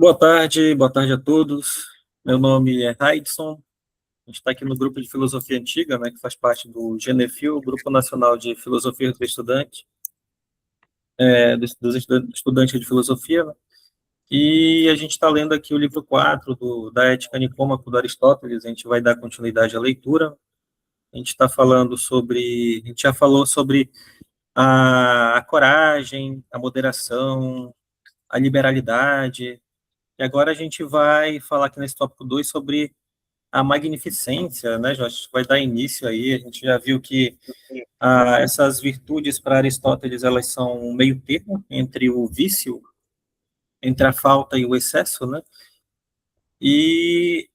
Boa tarde a todos. Meu nome é Raidson. A gente está aqui no grupo de Filosofia Antiga, né, que faz parte do GNFIL, Grupo Nacional de Filosofia do Estudante, dos estudantes de filosofia, né? E a gente está lendo aqui o livro 4 da Ética Nicômaco do Aristóteles. A gente vai dar continuidade à leitura. A gente está falando sobre, a gente já falou sobre a coragem, a moderação, a liberalidade. E agora a gente vai falar aqui nesse tópico 2 sobre a magnificência, né, Jorge? Vai dar início aí. A gente já viu que essas virtudes para Aristóteles elas são um meio termo entre o vício, entre a falta e o excesso, né? E,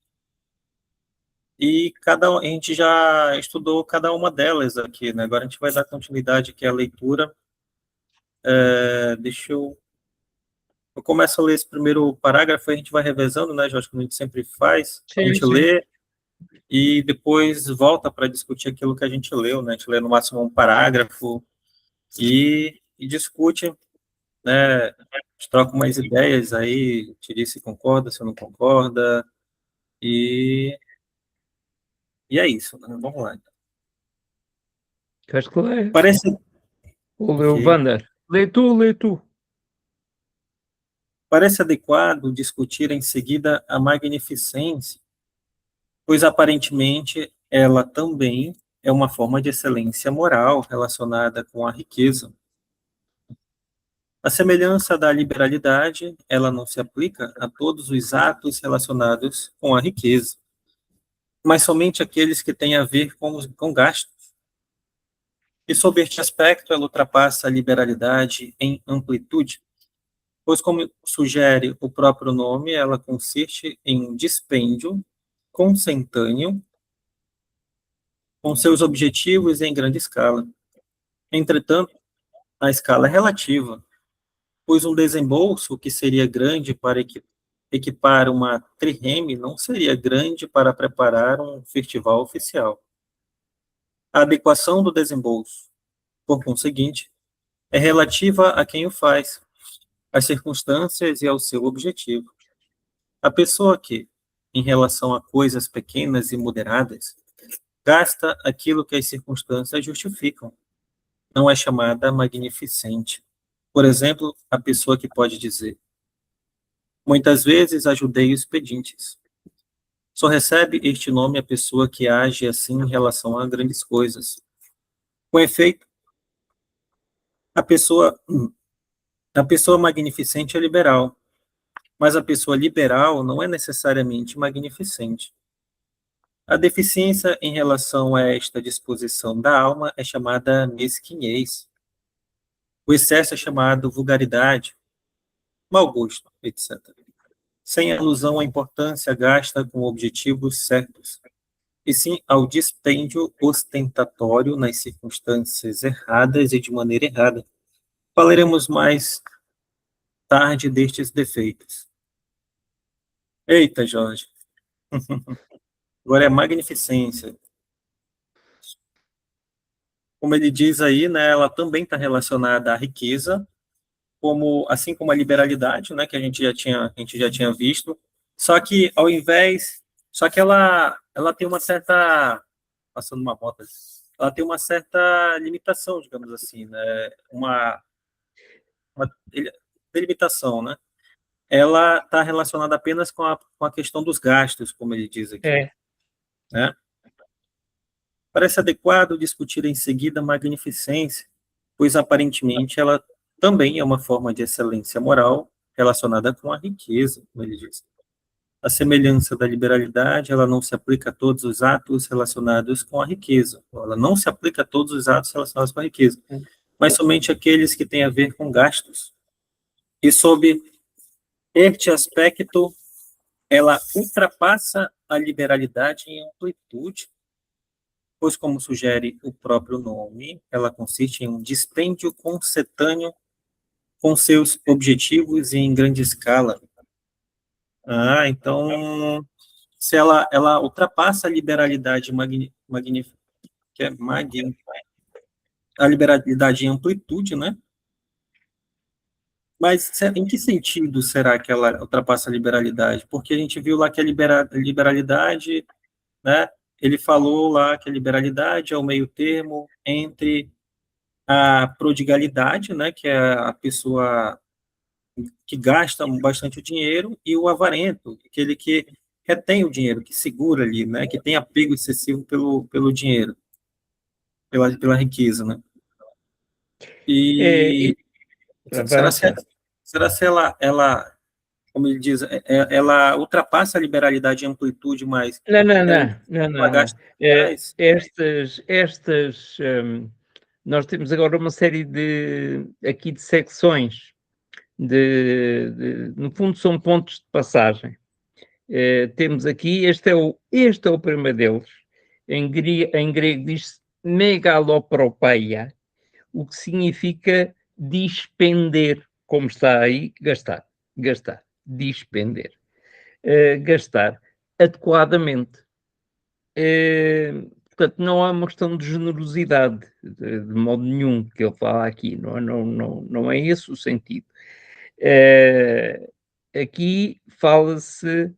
a gente já estudou cada uma delas aqui, né? Agora a gente vai dar continuidade aqui à leitura. Deixa eu começo a ler esse primeiro parágrafo, a gente vai revezando, né, Jorge, como a gente sempre faz. A Sim, gente sim. lê e depois volta para discutir aquilo que a gente leu, né? A gente lê no máximo um parágrafo e discute, né? A gente troca umas ideias aí, te diz se concorda, se não concorda, e, e é isso, né? Vamos lá. Queres que leia? Parece, O ok. Vander. Lê tu. Parece adequado discutir em seguida a magnificência, pois aparentemente ela também é uma forma de excelência moral relacionada com a riqueza. A semelhança da liberalidade, ela não se aplica a todos os atos relacionados com a riqueza, mas somente aqueles que têm a ver com gastos. E sob este aspecto, ela ultrapassa a liberalidade em amplitude, pois, como sugere o próprio nome, ela consiste em um dispêndio consentâneo com seus objetivos em grande escala. Entretanto, a escala é relativa, pois um desembolso que seria grande para equipar uma trireme não seria grande para preparar um festival oficial. A adequação do desembolso, por conseguinte, é relativa a quem o faz, às circunstâncias e ao seu objetivo. A pessoa que, em relação a coisas pequenas e moderadas, gasta aquilo que as circunstâncias justificam, não é chamada magnificente. Por exemplo, a pessoa que pode dizer: muitas vezes ajudei os pedintes. Só recebe este nome a pessoa que age assim em relação a grandes coisas. Com efeito, a pessoa, a pessoa magnificente é liberal, mas a pessoa liberal não é necessariamente magnificente. A deficiência em relação a esta disposição da alma é chamada mesquinhez. O excesso é chamado vulgaridade, mau gosto, etc. Sem alusão à importância gasta com objetivos certos, e sim ao dispêndio ostentatório nas circunstâncias erradas e de maneira errada. Falaremos mais tarde destes defeitos. Eita, Jorge. Agora é magnificência. Como ele diz aí, né, ela também está relacionada à riqueza, como assim como a liberalidade, né, que a gente já tinha visto. Só que ela tem uma certa, passando uma moto, ela tem uma certa limitação, digamos assim, né, uma delimitação, né? Ela está relacionada apenas com a questão dos gastos, como ele diz aqui, É. né? Parece adequado discutir em seguida a magnificência, pois aparentemente ela também é uma forma de excelência moral relacionada com a riqueza, como ele diz. A semelhança da liberalidade, ela não se aplica a todos os atos relacionados com a riqueza. Ela não se aplica a todos os atos relacionados com a riqueza, mas somente aqueles que têm a ver com gastos. E sob este aspecto, ela ultrapassa a liberalidade em amplitude, pois, como sugere o próprio nome, ela consiste em um dispêndio concetâneo com seus objetivos em grande escala. Então, se ela ultrapassa a liberalidade que é a liberalidade em amplitude, né? Mas em que sentido será que ela ultrapassa a liberalidade? Porque a gente viu lá que a liberalidade, né? Ele falou lá que a liberalidade é o meio termo entre a prodigalidade, né? Que é a pessoa que gasta bastante o dinheiro, e o avarento, aquele que retém o dinheiro, que segura ali, né? Que tem apego excessivo pelo dinheiro, pela riqueza, né? É, E será se, avança. será se ela como ele diz, ela ultrapassa a liberalidade em amplitude, mas Não, não, ela, não, não, ela não, não. gasta mais? Nós temos agora uma série aqui de secções, no fundo são pontos de passagem. Temos aqui, este é o primeiro deles, em grego diz-se megalopropeia, o que significa despender, como está aí, gastar, despender, gastar adequadamente. Portanto, não é uma questão de generosidade, de modo nenhum, que ele fala aqui, não é esse o sentido. Aqui fala-se,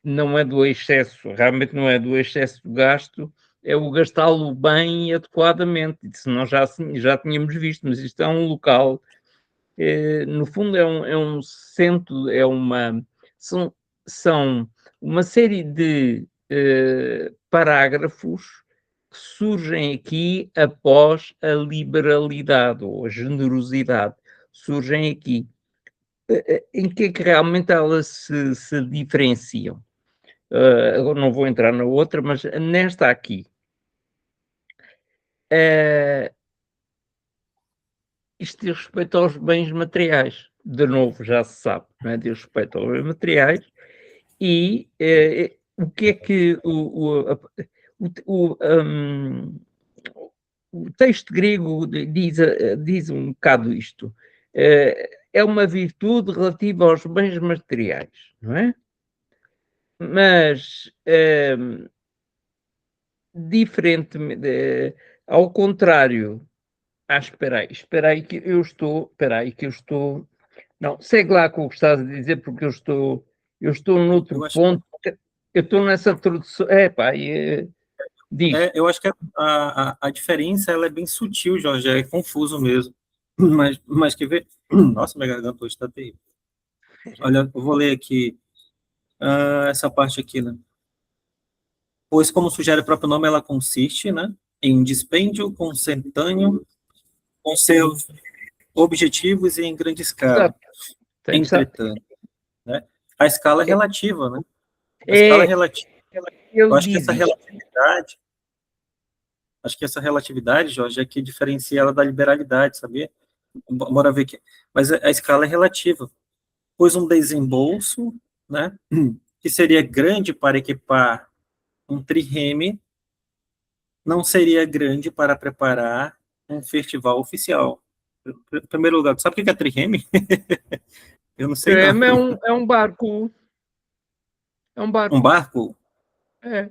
não é do excesso, realmente não é do excesso de gasto, é o gastá-lo bem e adequadamente, senão já tínhamos visto, mas isto é um local, no fundo é um centro, são uma série de parágrafos que surgem aqui após a liberalidade ou a generosidade, surgem aqui. Em que é que realmente elas se diferenciam? Agora não vou entrar na outra, mas nesta aqui, uh, isto diz respeito aos bens materiais. De novo, já se sabe, não é? Diz respeito aos bens materiais. E o que é que o texto grego diz um bocado isto? É uma virtude relativa aos bens materiais, não é? Mas diferente, ao contrário. Espera aí que eu estou. Não, segue lá com o que estás a dizer, porque eu estou noutro Eu acho, ponto. Eu estou nessa tradução. Diz. eu acho que a diferença ela é bem sutil, Jorge, é confuso mesmo. Mas quer ver? Nossa, minha garganta hoje está terrível. Olha, eu vou ler aqui essa parte aqui, né? Pois, como sugere o próprio nome, ela consiste, né, em um dispêndio consentâneo com seus objetivos e em grande escala. Exato, exato. Entretanto, né, a escala é relativa, né? A escala é É, relativa. Eu ele acho que diz isto. essa relatividade, Jorge, é que diferencia ela da liberalidade, sabia? Bora ver aqui. Mas a escala é relativa, pois um desembolso, né, que seria grande para equipar um trireme, não seria grande para preparar um festival oficial. Em primeiro lugar, sabe o que é trireme? Eu não sei, não. Mas é um barco. É um Um barco. barco? É.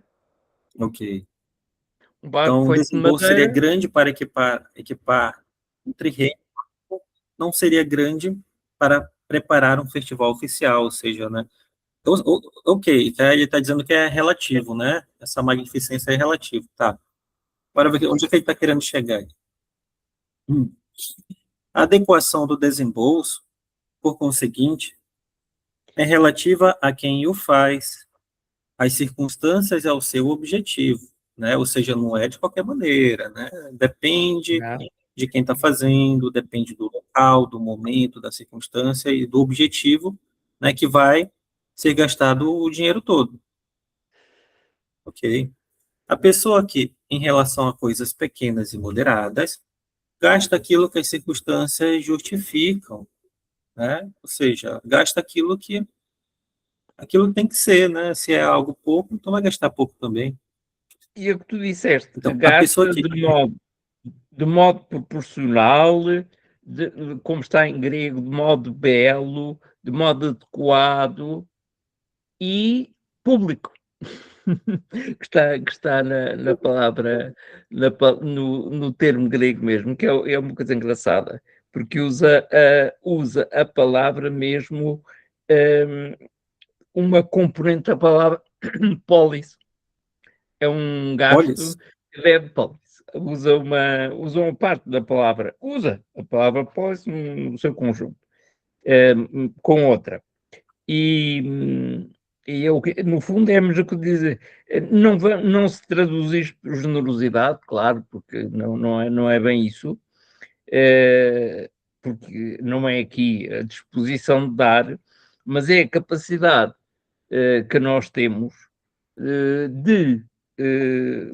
Ok. Um barco Então, o feito de desembolso seria madeira. grande para equipar um trireme, não seria grande para preparar um festival oficial, ou seja, né? Ok, tá, ele está dizendo que é relativo, né? Essa magnificência é relativa, tá? Agora, onde é que ele está querendo chegar? Hum. A adequação do desembolso, por conseguinte, é relativa a quem o faz, às circunstâncias e ao seu objetivo, né? Ou seja, não é de qualquer maneira, né? Depende Não. de quem está fazendo, depende do local, do momento, da circunstância e do objetivo, né? Que vai ser gastado o dinheiro todo, ok? A pessoa que, em relação a coisas pequenas e moderadas, gasta aquilo que as circunstâncias justificam, né? Ou seja, gasta aquilo tem que ser, né? Se é algo pouco, então vai gastar pouco também. E o que tu disseste, Então, a pessoa gasta que de modo proporcional, como está em grego, de modo belo, de modo adequado e público. que está na palavra, no termo grego mesmo, que é uma coisa engraçada. porque usa a palavra mesmo, uma componente da palavra pólis. É um gasto Polis? que deve pólis. Usa uma parte da palavra, usa a palavra pólis no seu conjunto, com outra. E no fundo é mesmo o que dizer, não se traduz isto por generosidade, claro, porque não é bem isso, porque não é aqui a disposição de dar, mas é a capacidade que nós temos de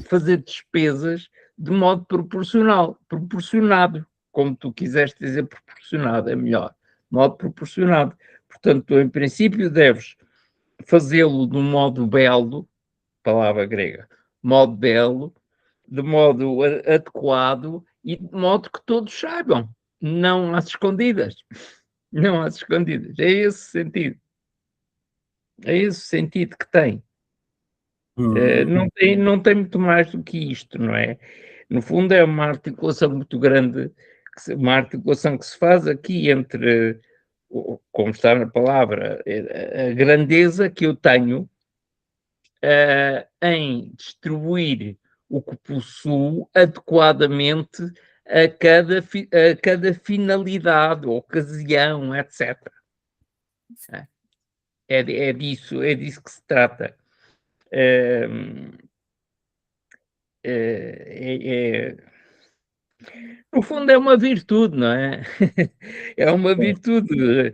fazer despesas de modo proporcionado, como tu quiseste dizer proporcionado, é melhor, modo proporcionado. Portanto, tu, em princípio, deves fazê-lo de um modo belo, palavra grega, modo belo, de modo adequado e de modo que todos saibam, não às escondidas. Não às escondidas. É esse sentido. É esse sentido que tem. Não tem muito mais do que isto, não é? No fundo, é uma articulação muito grande, uma articulação que se faz aqui entre, como está na palavra, a grandeza que eu tenho em distribuir o que possuo adequadamente a cada finalidade, ocasião, etc. É disso que se trata. É, é, no fundo é uma virtude, não é? É uma virtude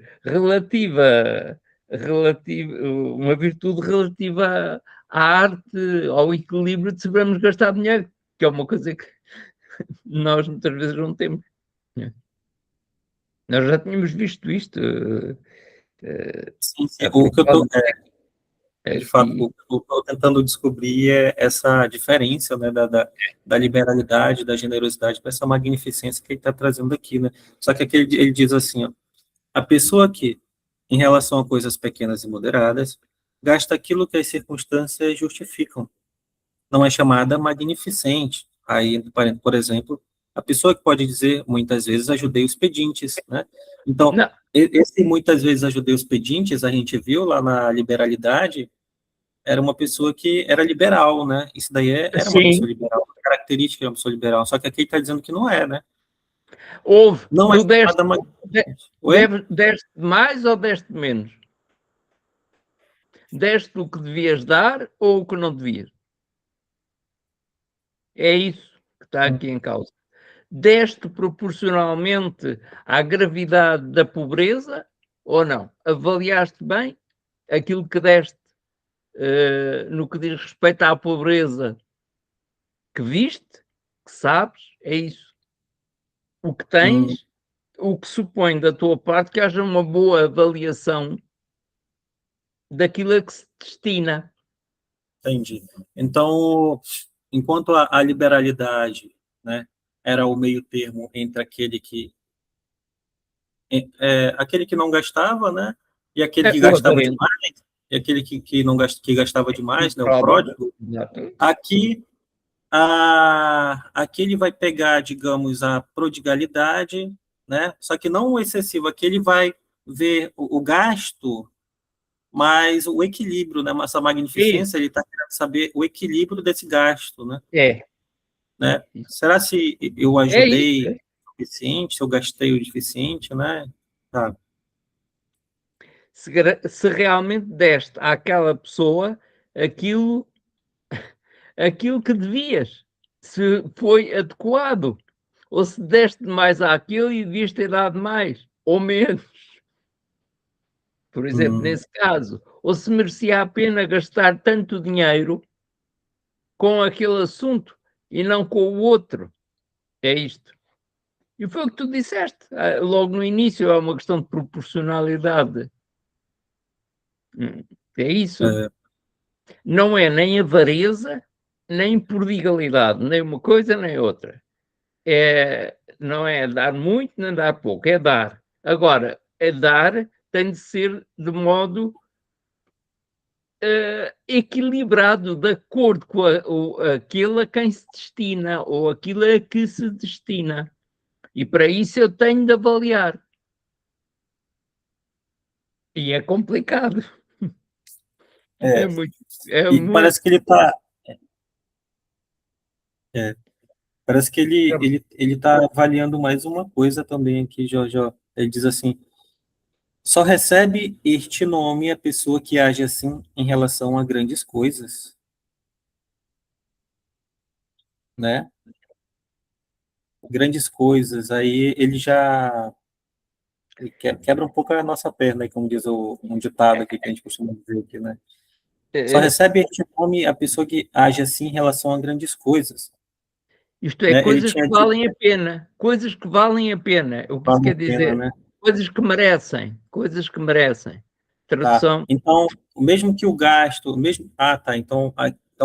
uma virtude relativa à arte, ao equilíbrio de sabermos gastar dinheiro, que é uma coisa que nós muitas vezes não temos. Né? Nós já tínhamos visto isto. Sim, sim. A O que eu tô, propósito de fato, aqui. o que eu estou tentando descobrir é essa diferença, né, da liberalidade, da generosidade para essa magnificência que ele está trazendo aqui, né? Só que aqui ele diz assim, ó, a pessoa que, em relação a coisas pequenas e moderadas, gasta aquilo que as circunstâncias justificam. Não é chamada magnificente. Aí, por exemplo, a pessoa que pode dizer, muitas vezes, ajudei os pedintes, né? Então, Não, esse muitas vezes ajudei os pedintes, a gente viu lá na liberalidade, era uma pessoa que era liberal, né? Isso daí era uma pessoa sim, liberal, uma característica de uma pessoa liberal, só que aqui ele está dizendo que não é, né? houve. Não é Tu chamada magnificente. Oi? deste mais ou deste menos? Deste o que devias dar ou o que não devias? É isso que está aqui em causa. Deste proporcionalmente à gravidade da pobreza ou não? Avaliaste bem aquilo que deste no que diz respeito à pobreza que viste, que sabes, é isso. O que Hum, tens, o que supõe da tua parte que haja uma boa avaliação daquilo a que se destina. entendi. Então, enquanto a liberalidade, né, era o meio termo entre aquele que não gastava, né, e aquele que O gastava avarento, demais, e aquele que não que gastava o demais, né, o pródigo, pródigo. exato. Aqui, aqui ele vai pegar, digamos, a prodigalidade, né, só que não o excessivo. Aqui ele vai ver o gasto, mas o equilíbrio, né, essa Isso, magnificência, ele está querendo saber o equilíbrio desse gasto, né? é, Né? Será se eu é isso. ajudei o suficiente, se eu gastei o suficiente, né? Tá. Se realmente deste àquela pessoa aquilo, aquilo que devias, se foi adequado, ou se deste mais àquilo e devias ter dado mais, ou menos, por exemplo, Hum, nesse caso, ou se merecia a pena gastar tanto dinheiro com aquele assunto e não com o outro. É isto. E foi o que tu disseste. Logo no início é uma questão de proporcionalidade. É isso. é, Não é nem avareza, nem prodigalidade, nem uma coisa nem outra. Não é dar muito nem dar pouco, é dar. Agora, é dar tem de ser de modo equilibrado, de acordo com aquilo a quem se destina ou aquilo a que se destina. E para isso eu tenho de avaliar. E é complicado. É, É muito, é e muito. parece que ele está, parece que ele tá avaliando mais uma coisa também aqui, Jorge. Ó. Ele diz assim: só recebe este nome a pessoa que age assim em relação a grandes coisas, né? Grandes coisas. Aí ele já quebra um pouco a nossa perna, aí, como diz um ditado aqui que a gente costuma dizer aqui, né? Só É, recebe este nome a pessoa que age assim em relação a grandes coisas, isto é, né? Ele coisas tinha que dito, valem a pena, coisas que valem a pena. O que isso vale a quer pena, dizer? né? Coisas que merecem, coisas que merecem. Tá. Tradução. Então, mesmo que o gasto, mesmo, tá. Então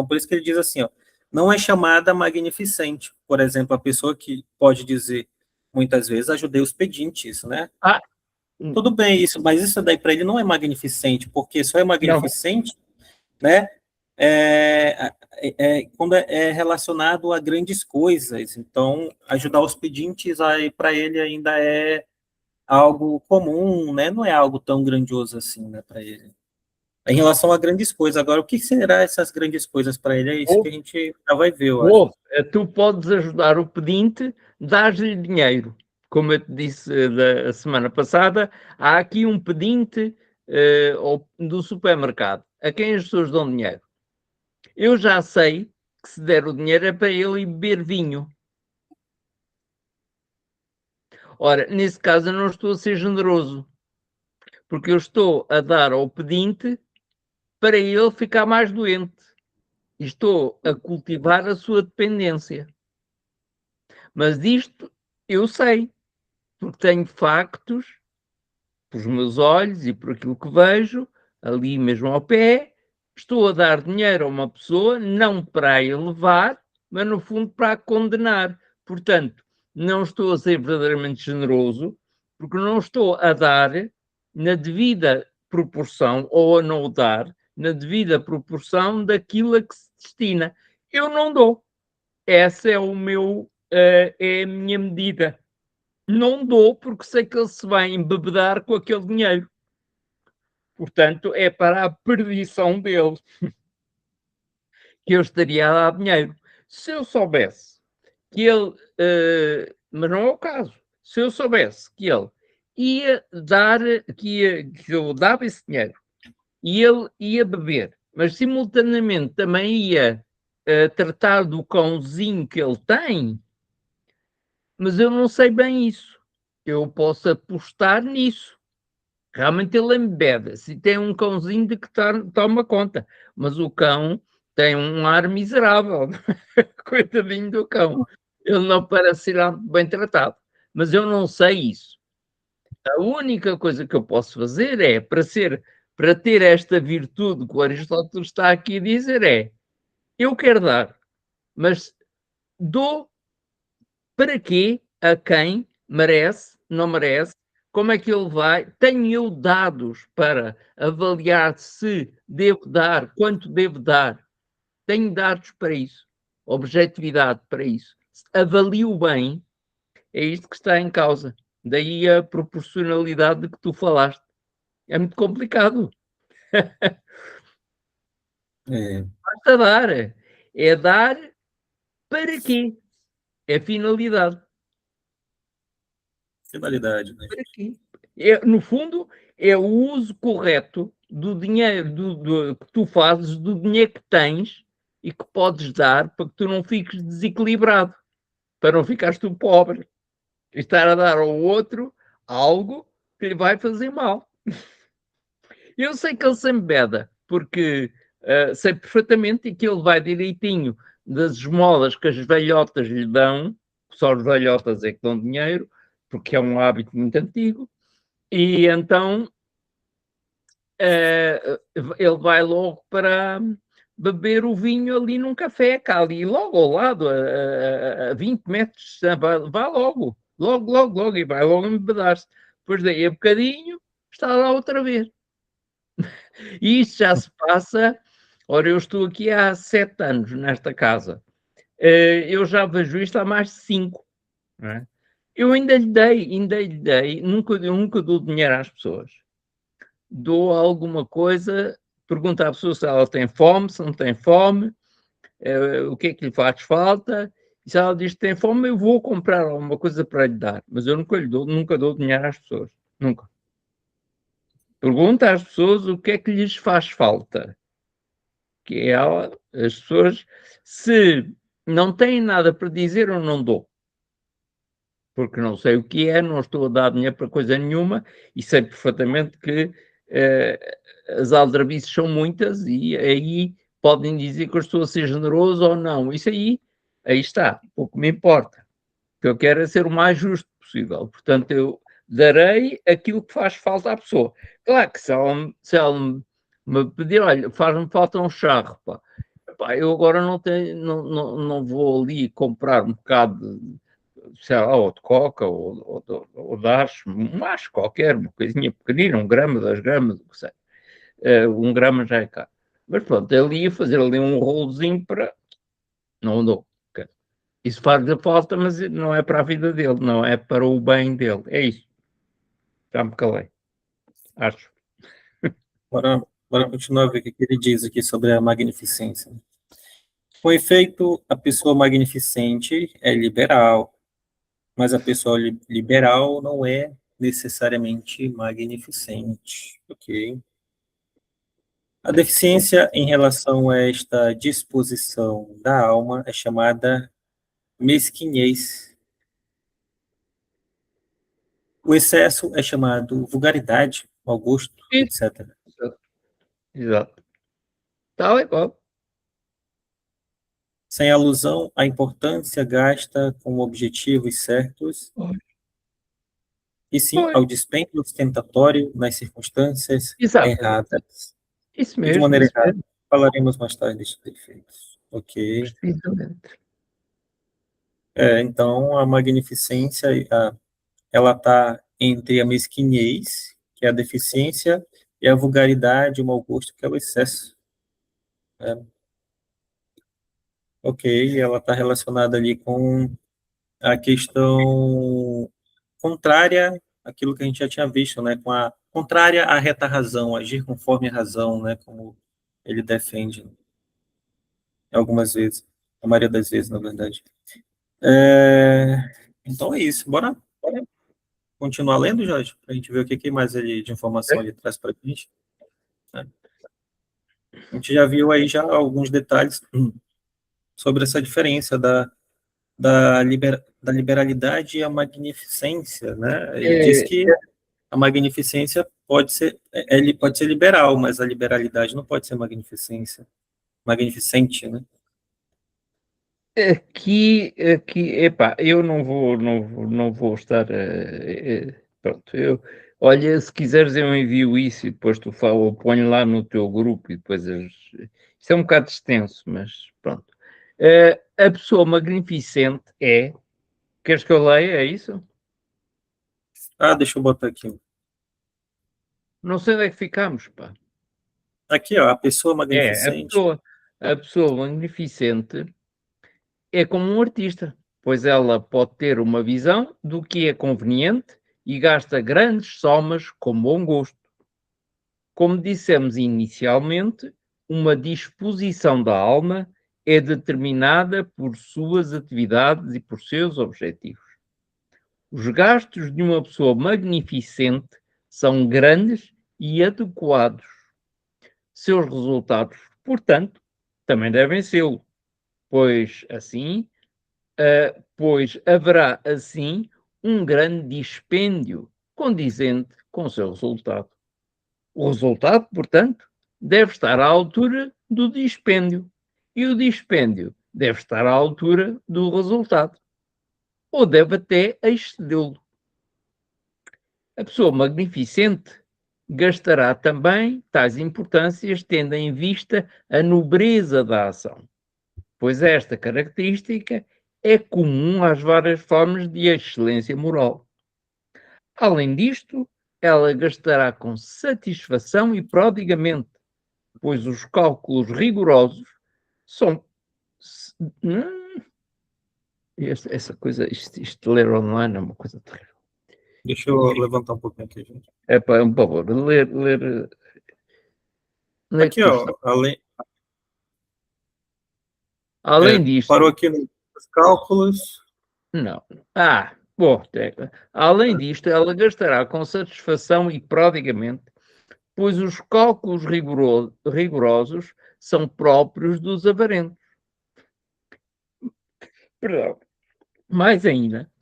por isso que ele diz assim, ó, não é chamada magnificente. Por exemplo, a pessoa que pode dizer muitas vezes ajudei os pedintes, né? Ah, Tudo bem isso, mas isso daí para ele não é magnificente, porque só é não, magnificente, né? Quando é relacionado a grandes coisas. Então, ajudar os pedintes aí para ele ainda é algo comum, né? Não é algo tão grandioso assim, né, para ele. Em relação a grandes coisas, agora, o que será essas grandes coisas para ele? É isso que a gente já vai ver, eu acho. tu podes ajudar o pedinte, dás-lhe dinheiro. Como eu te disse da semana passada, há aqui um pedinte do supermercado, a quem as pessoas dão dinheiro. Eu já sei que se der o dinheiro é para ele ir beber vinho. Ora, nesse caso eu não estou a ser generoso, porque eu estou a dar ao pedinte para ele ficar mais doente. E estou a cultivar a sua dependência. Mas isto eu sei, porque tenho factos, por os meus olhos e por aquilo que vejo, ali mesmo ao pé, estou a dar dinheiro a uma pessoa, não para a elevar, mas no fundo para a condenar. Portanto, não estou a ser verdadeiramente generoso, porque não estou a dar na devida proporção, ou a não dar na devida proporção daquilo a que se destina. Eu não dou. Essa é o meu, é a minha medida. Não dou porque sei que ele se vai embebedar com aquele dinheiro. Portanto, é para a perdição dele que eu estaria a dar dinheiro. Se eu soubesse que ele, mas não é o caso, se eu soubesse que ele ia dar, que eu dava esse dinheiro e ele ia beber, mas simultaneamente também ia tratar do cãozinho que ele tem, mas eu não sei bem isso. Eu posso apostar nisso. Realmente ele embebe-se e tem um cãozinho de que toma conta, mas o cão tem um ar miserável, coitadinho do cão. Ele não parece ser bem tratado, mas eu não sei isso. A única coisa que eu posso fazer é, para ter esta virtude que o Aristóteles está aqui a dizer, é, eu quero dar, mas dou para quê? A quem? Merece? Não merece? Como é que ele vai? Tenho eu dados para avaliar se devo dar, quanto devo dar? Tenho dados para isso, objetividade para isso. Avalio bem, é isto que está em causa. Daí a proporcionalidade de que tu falaste. É muito complicado. É, Basta dar. É dar para quê? É finalidade. finalidade, né? Para quê? É, no fundo, é o uso correto do dinheiro que tu fazes, do dinheiro que tens e que podes dar para que tu não fiques desequilibrado, para não ficares tu pobre e estar a dar ao outro algo que lhe vai fazer mal. Eu sei que ele se embeda, porque sei perfeitamente que ele vai direitinho das esmolas que as velhotas lhe dão, só as velhotas é que dão dinheiro, porque é um hábito muito antigo, e então ele vai logo para beber o vinho ali num café, cá ali logo ao lado, a 20 metros, vai logo, e vai logo embedar-se. Depois daí a bocadinho, está lá outra vez. E isso já se passa, ora, eu estou aqui há 7 anos nesta casa. Eu já vejo isto há mais de 5, não é? Eu ainda lhe dei, nunca dou dinheiro às pessoas. Dou alguma coisa, pergunto à pessoa se ela tem fome, se não tem fome, o que é que lhe faz falta, e se ela diz que tem fome, eu vou comprar alguma coisa para lhe dar, mas eu nunca dou dinheiro às pessoas, nunca. Pergunta às pessoas o que é que lhes faz falta, que é as pessoas, se não têm nada para dizer, eu não dou. Porque não sei o que é, não estou a dar dinheiro para coisa nenhuma e sei perfeitamente que as aldrabices são muitas e aí podem dizer que eu estou a ser generoso ou não. Isso aí está, pouco me importa. O que eu quero é ser o mais justo possível. Portanto, eu darei aquilo que faz falta à pessoa. Claro que se ela me pedir, olha, faz-me falta um charro, pá. Pá, eu agora não tenho, não vou ali comprar um bocado de, sei lá, ou de coca, ou de acho, um acho qualquer, uma coisinha pequenina, 1 grama, 2 gramas, o que sei. 1 grama já é caro. Mas pronto, ele ia fazer ali um rolozinho para. Não dou. Ok. Isso faz-lhe falta, mas não é para a vida dele, não é para o bem dele. É isso. Já me calei. Acho. Bora continuar a ver o que ele diz aqui sobre a magnificência. Com efeito, a pessoa magnificente é liberal, mas a pessoa liberal não é necessariamente magnificente, ok? A deficiência em relação a esta disposição da alma é chamada mesquinhez. O excesso é chamado vulgaridade, mau gosto, Isso. etc. Exato. Exato. Tal e qual. Sem alusão à importância gasta com objetivos certos, Pois. e sim Pois. ao dispêndio ostentatório nas circunstâncias Exatamente. erradas. Isso E de mesmo, maneira isso errada. mesmo. Falaremos mais tarde destes defeitos. Ok. Precisamente. Então, a magnificência, ela está entre a mesquinhez, que é a deficiência, e a vulgaridade, o mau gosto, que é o excesso. Né? Ok, ela está relacionada ali com a questão contrária àquilo que a gente já tinha visto, né? Com a contrária à reta razão, agir conforme a razão, né? Como ele defende algumas vezes, a maioria das vezes, na verdade. É, então é isso. Bora continuar lendo, Jorge, para a gente ver o que mais ele, de informação ele traz para a gente. Né? A gente já viu aí já alguns detalhes sobre essa diferença da liberalidade e a magnificência, né? Ele diz É, que a magnificência ele pode ser liberal, mas a liberalidade não pode ser magnificente, né? epá, eu não vou estar pronto, olha, se quiseres eu envio isso e depois tu fala, eu ponho lá no teu grupo e depois isto é um bocado extenso, mas pronto. A pessoa magnificente queres que eu leia, é isso? Ah, deixa eu botar aqui. Não sei onde é que ficamos, pá. Aqui, ó, a pessoa É, magnificente. a pessoa magnificente é como um artista, pois ela pode ter uma visão do que é conveniente e gasta grandes somas com bom gosto. Como dissemos inicialmente, uma disposição da alma é determinada por suas atividades e por seus objetivos. Os gastos de uma pessoa magnificente são grandes e adequados. Seus resultados, portanto, também devem ser, pois assim pois haverá assim um grande dispêndio condizente com o seu resultado. O resultado, portanto, deve estar à altura do dispêndio e o dispêndio deve estar à altura do resultado, ou deve até excedê-lo. A pessoa magnificente gastará também tais importâncias tendo em vista a nobreza da ação, pois esta característica é comum às várias formas de excelência moral. Além disto, ela gastará com satisfação e prodigamente, pois os cálculos rigorosos são. essa coisa, isto de ler online é uma coisa terrível. Deixa eu levantar um pouquinho aqui, gente. É para um favor, ler Aqui, ó, além disto, parou aqui nos cálculos. não. Bom, além disto, ela gastará com satisfação e prodigamente, pois os cálculos rigorosos são próprios dos avarentos. Perdão. Mais ainda,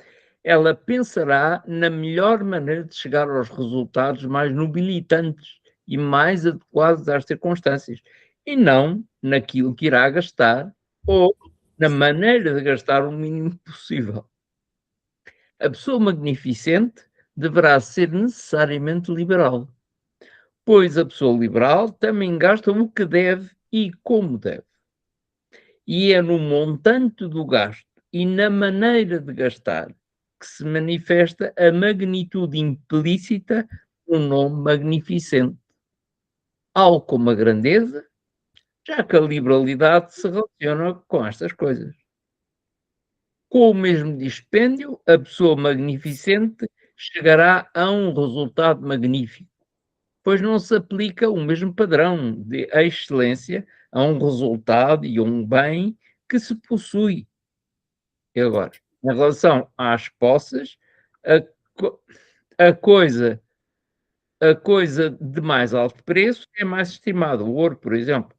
ela pensará na melhor maneira de chegar aos resultados mais nobilitantes e mais adequados às circunstâncias, e não naquilo que irá gastar ou na maneira de gastar o mínimo possível. A pessoa magnificente deverá ser necessariamente liberal, pois a pessoa liberal também gasta o que deve e como deve. E é no montante do gasto e na maneira de gastar que se manifesta a magnitude implícita do nome magnificente, algo como a grandeza, já que a liberalidade se relaciona com estas coisas. Com o mesmo dispêndio, a pessoa magnificente chegará a um resultado magnífico, pois não se aplica o mesmo padrão de excelência a um resultado e a um bem que se possui. E agora, em relação às posses, a, co- a coisa, a coisa de mais alto preço é mais estimada, o ouro, por exemplo,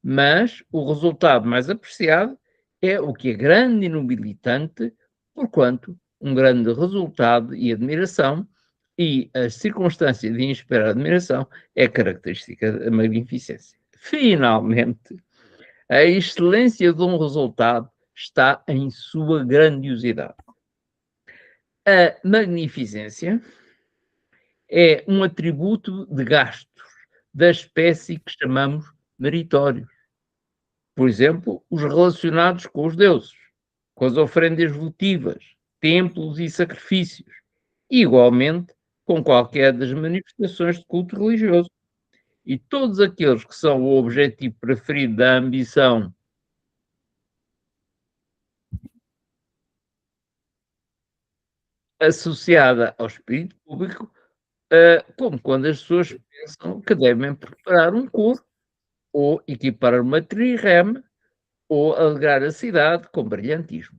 mas o resultado mais apreciado é o que é grande e nobilitante, porquanto um grande resultado e admiração, e a circunstância de inesperada admiração é característica da magnificência. Finalmente, a excelência de um resultado está em sua grandiosidade. A magnificência é um atributo de gastos da espécie que chamamos meritórios. Por exemplo, os relacionados com os deuses, com as ofrendas votivas, templos e sacrifícios, e igualmente com qualquer das manifestações de culto religioso. E todos aqueles que são o objetivo preferido da ambição associada ao espírito público, como quando as pessoas pensam que devem preparar um coro, ou equipar uma trireme, ou alegrar a cidade com brilhantismo.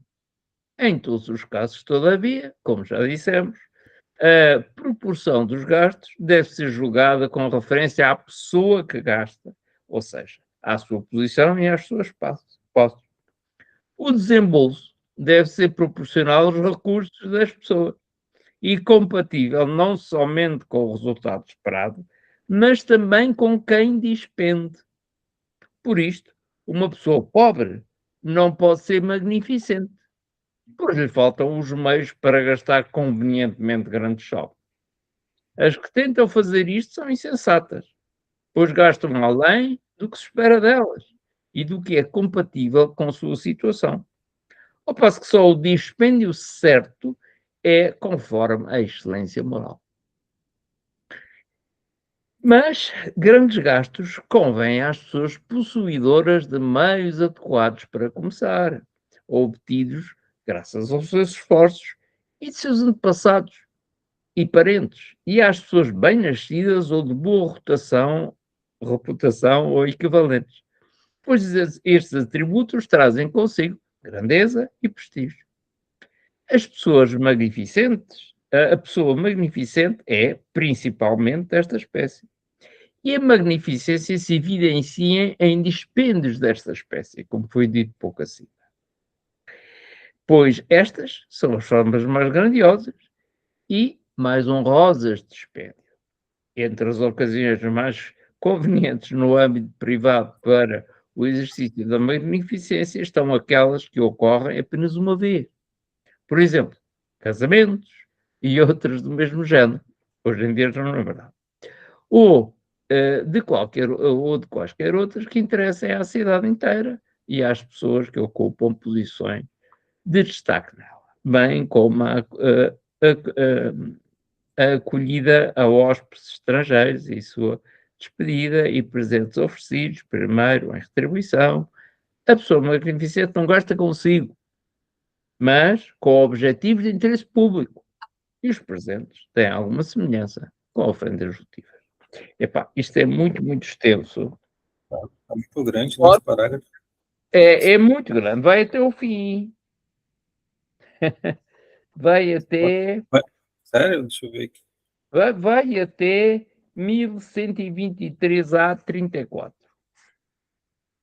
Em todos os casos, todavia, como já dissemos, a proporção dos gastos deve ser julgada com referência à pessoa que gasta, ou seja, à sua posição e às suas posses. O desembolso deve ser proporcional aos recursos das pessoas e compatível não somente com o resultado esperado, mas também com quem dispende. Por isto, uma pessoa pobre não pode ser magnificente, pois lhe faltam os meios para gastar convenientemente grandes somas. As que tentam fazer isto são insensatas, pois gastam além do que se espera delas e do que é compatível com a sua situação. Ao passo que só o dispêndio certo é conforme a excelência moral. Mas grandes gastos convêm às pessoas possuidoras de meios adequados para começar, obtidos graças aos seus esforços e de seus antepassados e parentes, e às pessoas bem-nascidas ou de boa reputação ou equivalentes, pois estes atributos trazem consigo grandeza e prestígio. As pessoas magnificentes, a pessoa magnificente é principalmente desta espécie. E a magnificência se evidencia em dispêndios desta espécie, como foi dito pouco acima. Pois estas são as formas mais grandiosas e mais honrosas de dispêndio. Entre as ocasiões mais convenientes no âmbito privado para o exercício da magnificência estão aquelas que ocorrem apenas uma vez. Por exemplo, casamentos e outras do mesmo género. Hoje em dia já não é verdade. Ou de quaisquer outras que interessem à cidade inteira e às pessoas que ocupam posições de destaque nela, bem como a acolhida a hóspedes estrangeiros e sua despedida e presentes oferecidos, primeiro em retribuição. A pessoa magnificente não gasta consigo, mas com objetivos de interesse público. E os presentes têm alguma semelhança com ofendas votivas. Epá, isto é muito, muito extenso. Está muito grande, né, esse parágrafo. É muito grande, vai até o fim. Vai até... Sério? Deixa eu ver aqui. Vai até 1123A 34.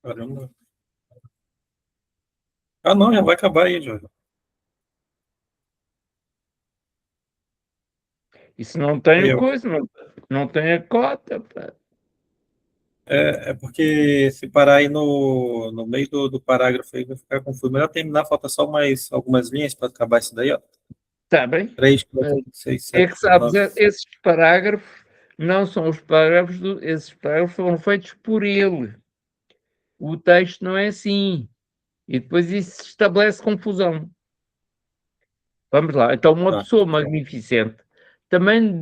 Caramba. Ah, não, já vai acabar aí, Jorge. Isso não tem Eu. coisa, não tem a cota. Pá. É porque se parar aí no meio do parágrafo aí vai ficar confuso. Melhor terminar, falta só mais algumas linhas para acabar isso daí, ó. Está bem? 3, 4, 6, É 7, que sabes, 9. esses parágrafos não são os parágrafos, esses parágrafos foram feitos por ele. O texto não é assim. E depois isso estabelece confusão. Vamos lá. Então, uma Tá. pessoa magnificente também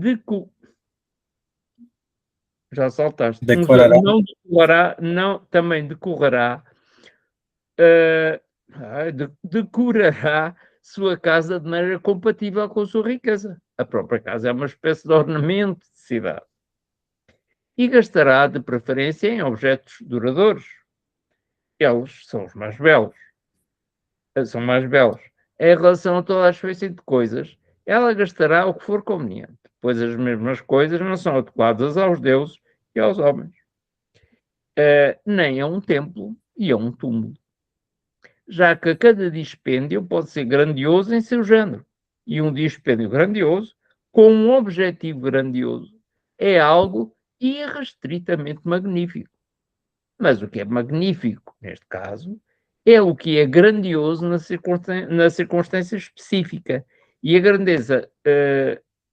já saltaste. Decorará. Não decorará, não, também decorará, decorará sua casa de maneira compatível com a sua riqueza. A própria casa é uma espécie de ornamento de cidade. E gastará, de preferência, em objetos duradouros. Eles são os mais belos. São mais belos. Em relação a toda a espécie de coisas, ela gastará o que for conveniente, pois as mesmas coisas não são adequadas aos deuses e aos homens, nem a um templo e a um túmulo, já que cada dispêndio pode ser grandioso em seu género, e um dispêndio grandioso, com um objetivo grandioso, é algo irrestritamente magnífico. Mas o que é magnífico, neste caso, é o que é grandioso na circunstância específica. E a grandeza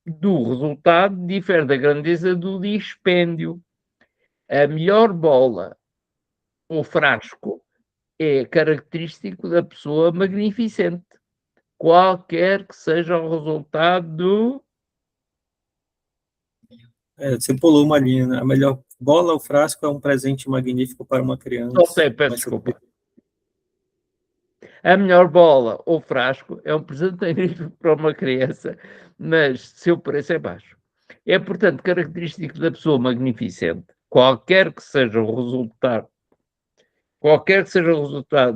do resultado difere da grandeza do dispêndio. A melhor bola ou frasco é característico da pessoa magnificente, qualquer que seja o resultado do... Você pulou uma linha, né? A melhor bola ou frasco é um presente magnífico para uma criança. Peço Mas desculpa. A melhor bola ou frasco é um presente magnífico para uma criança, mas seu preço é baixo. É, portanto, característico da pessoa magnificente, qualquer que seja o resultado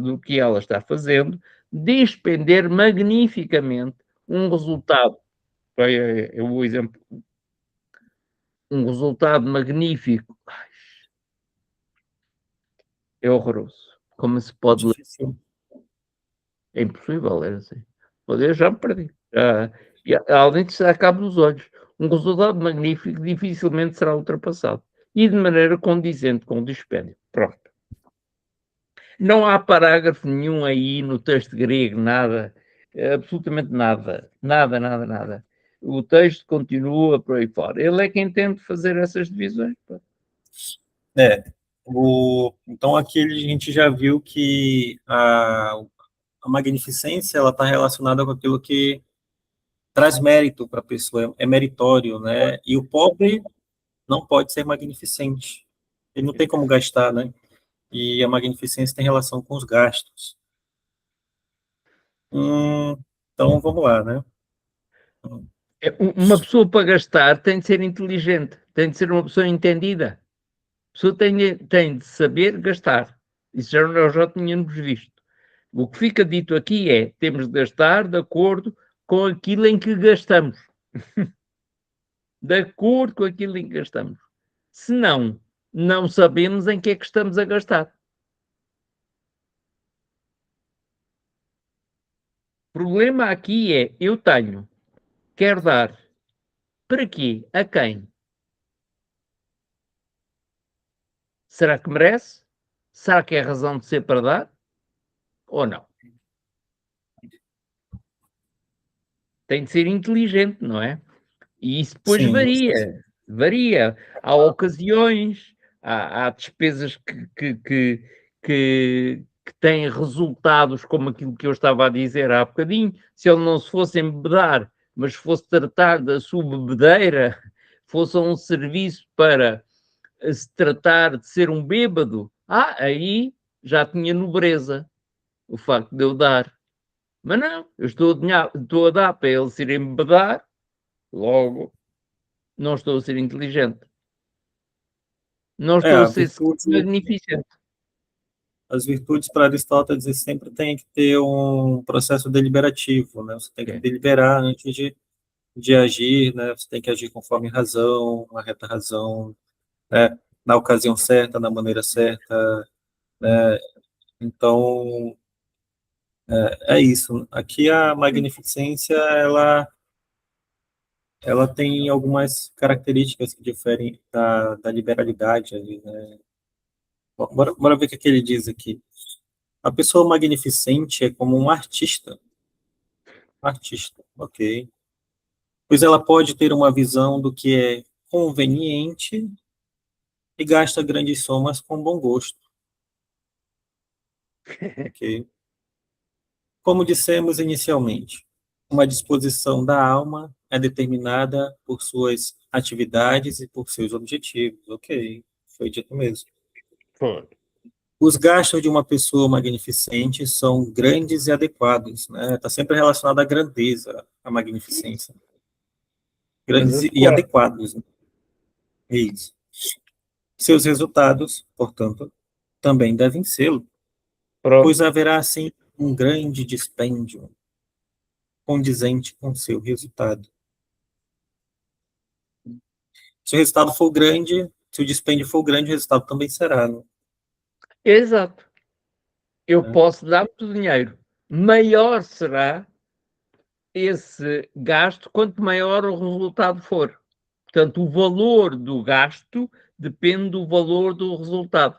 do que ela está fazendo, despender magnificamente um resultado. O exemplo, um resultado magnífico é horroroso. Como se é pode ler? difícil. É impossível ler assim. Eu já me perdi. Além de estar a cabo dos olhos. Um resultado magnífico dificilmente será ultrapassado. E de maneira condizente com o dispêndio. Pronto. Não há parágrafo nenhum aí no texto grego, nada. Absolutamente nada. Nada, nada, nada. O texto continua por aí fora. Ele é quem tenta fazer essas divisões. Pô. Então aqui a gente já viu que a magnificência ela está relacionada com aquilo que traz mérito para a pessoa, é meritório, né? E o pobre não pode ser magnificente. Ele não tem como gastar, né? E a magnificência tem relação com os gastos. Então vamos lá, né? Uma pessoa para gastar tem de ser inteligente, tem de ser uma pessoa entendida. A pessoa tem de saber gastar. Isso nós já tínhamos visto. O que fica dito aqui é: temos de gastar de acordo com aquilo em que gastamos. De acordo com aquilo em que gastamos. Se não, não sabemos em que é que estamos a gastar. O problema aqui é: eu tenho, quero dar. Para quê? A quem? Será que merece? Será que é razão de ser para dar? Ou não? Tem de ser inteligente, não é? E isso depois Sim, varia. Há ocasiões, há despesas que têm resultados como aquilo que eu estava a dizer há bocadinho. Se ele não se fosse embebedar, mas fosse tratar da sua bebedeira, fosse um serviço para se tratar de ser um bêbado, aí já tinha nobreza o facto de eu dar. Mas não, eu estou a dar para ele se ir embebedar, logo não estou a ser inteligente. Não estou a A ser virtude, magnificente. as virtudes para Aristóteles sempre tem que ter um processo deliberativo, né? Você tem que É. deliberar antes de agir, né? Você tem que agir conforme razão, a reta razão, né? Na ocasião certa, na maneira certa, né? Então, é isso. Aqui a magnificência, ela tem algumas características que diferem da liberalidade ali, né? Bora ver o que ele diz aqui. A pessoa magnificente é como um artista, ok. Pois ela pode ter uma visão do que é conveniente e gasta grandes somas com bom gosto, ok. Como dissemos inicialmente, uma disposição da alma é determinada por suas atividades e por seus objetivos, ok. Foi dito mesmo. Foi. Os gastos de uma pessoa magnificente são grandes e adequados, né? Está sempre relacionado à grandeza, à magnificência. Mas Grandes e adequado. adequados, né? É isso. Seus resultados, portanto, também devem sê-lo, pois Pronto. haverá, assim, um grande dispêndio condizente com seu resultado. Se o resultado for grande, se o dispêndio for grande, o resultado também será, né? Exato. Eu posso dar muito dinheiro. Maior será esse gasto quanto maior o resultado for. Portanto, o valor do gasto depende do valor do resultado.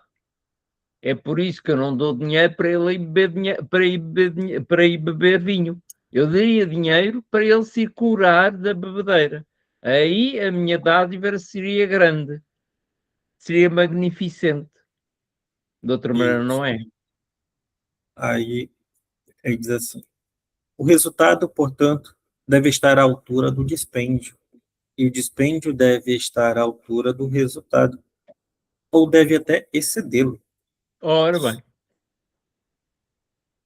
É por isso que eu não dou dinheiro para ele ir beber, para ir beber vinho. Eu daria dinheiro para ele se curar da bebedeira. Aí a minha dádiva seria grande, seria magnificente. De outra maneira, Isso. não é. Aí ele diz assim: o resultado, portanto, deve estar à altura do dispêndio, e o dispêndio deve estar à altura do resultado, ou deve até excedê-lo. Ora bem,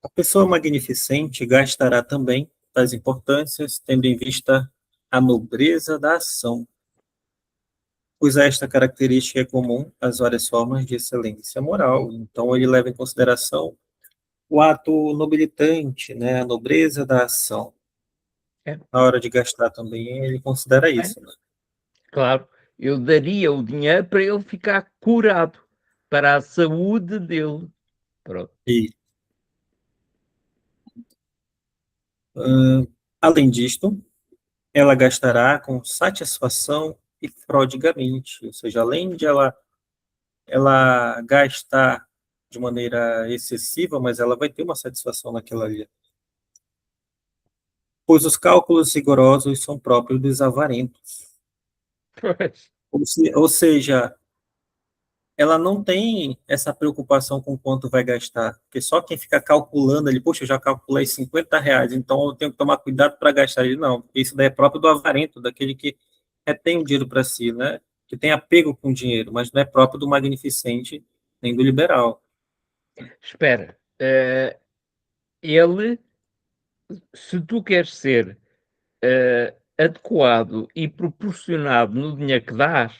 A pessoa magnificente gastará também tais importâncias, tendo em vista a nobreza da ação, pois esta característica é comum às várias formas de excelência moral. Então, ele leva em consideração o ato nobilitante, né, a nobreza da ação. é, Na hora de gastar também, ele considera é, isso, né? claro, eu daria o dinheiro para ele ficar curado, para a saúde dele. Pronto. E, além disto, ela gastará com satisfação e prodigamente, ou seja, além de ela gastar de maneira excessiva, mas ela vai ter uma satisfação naquela ali. Pois os cálculos rigorosos são próprios dos avarentos. Pois. Ou seja, ela não tem essa preocupação com quanto vai gastar, porque só quem fica calculando ali, poxa, eu já calculei R$ 50, então eu tenho que tomar cuidado para gastar ele. Não, isso daí é próprio do avarento, daquele que retém o dinheiro para si, né? Que tem apego com o dinheiro, mas não é próprio do magnificente nem do liberal. Espera, ele, se tu queres ser adequado e proporcionado no dinheiro que dás,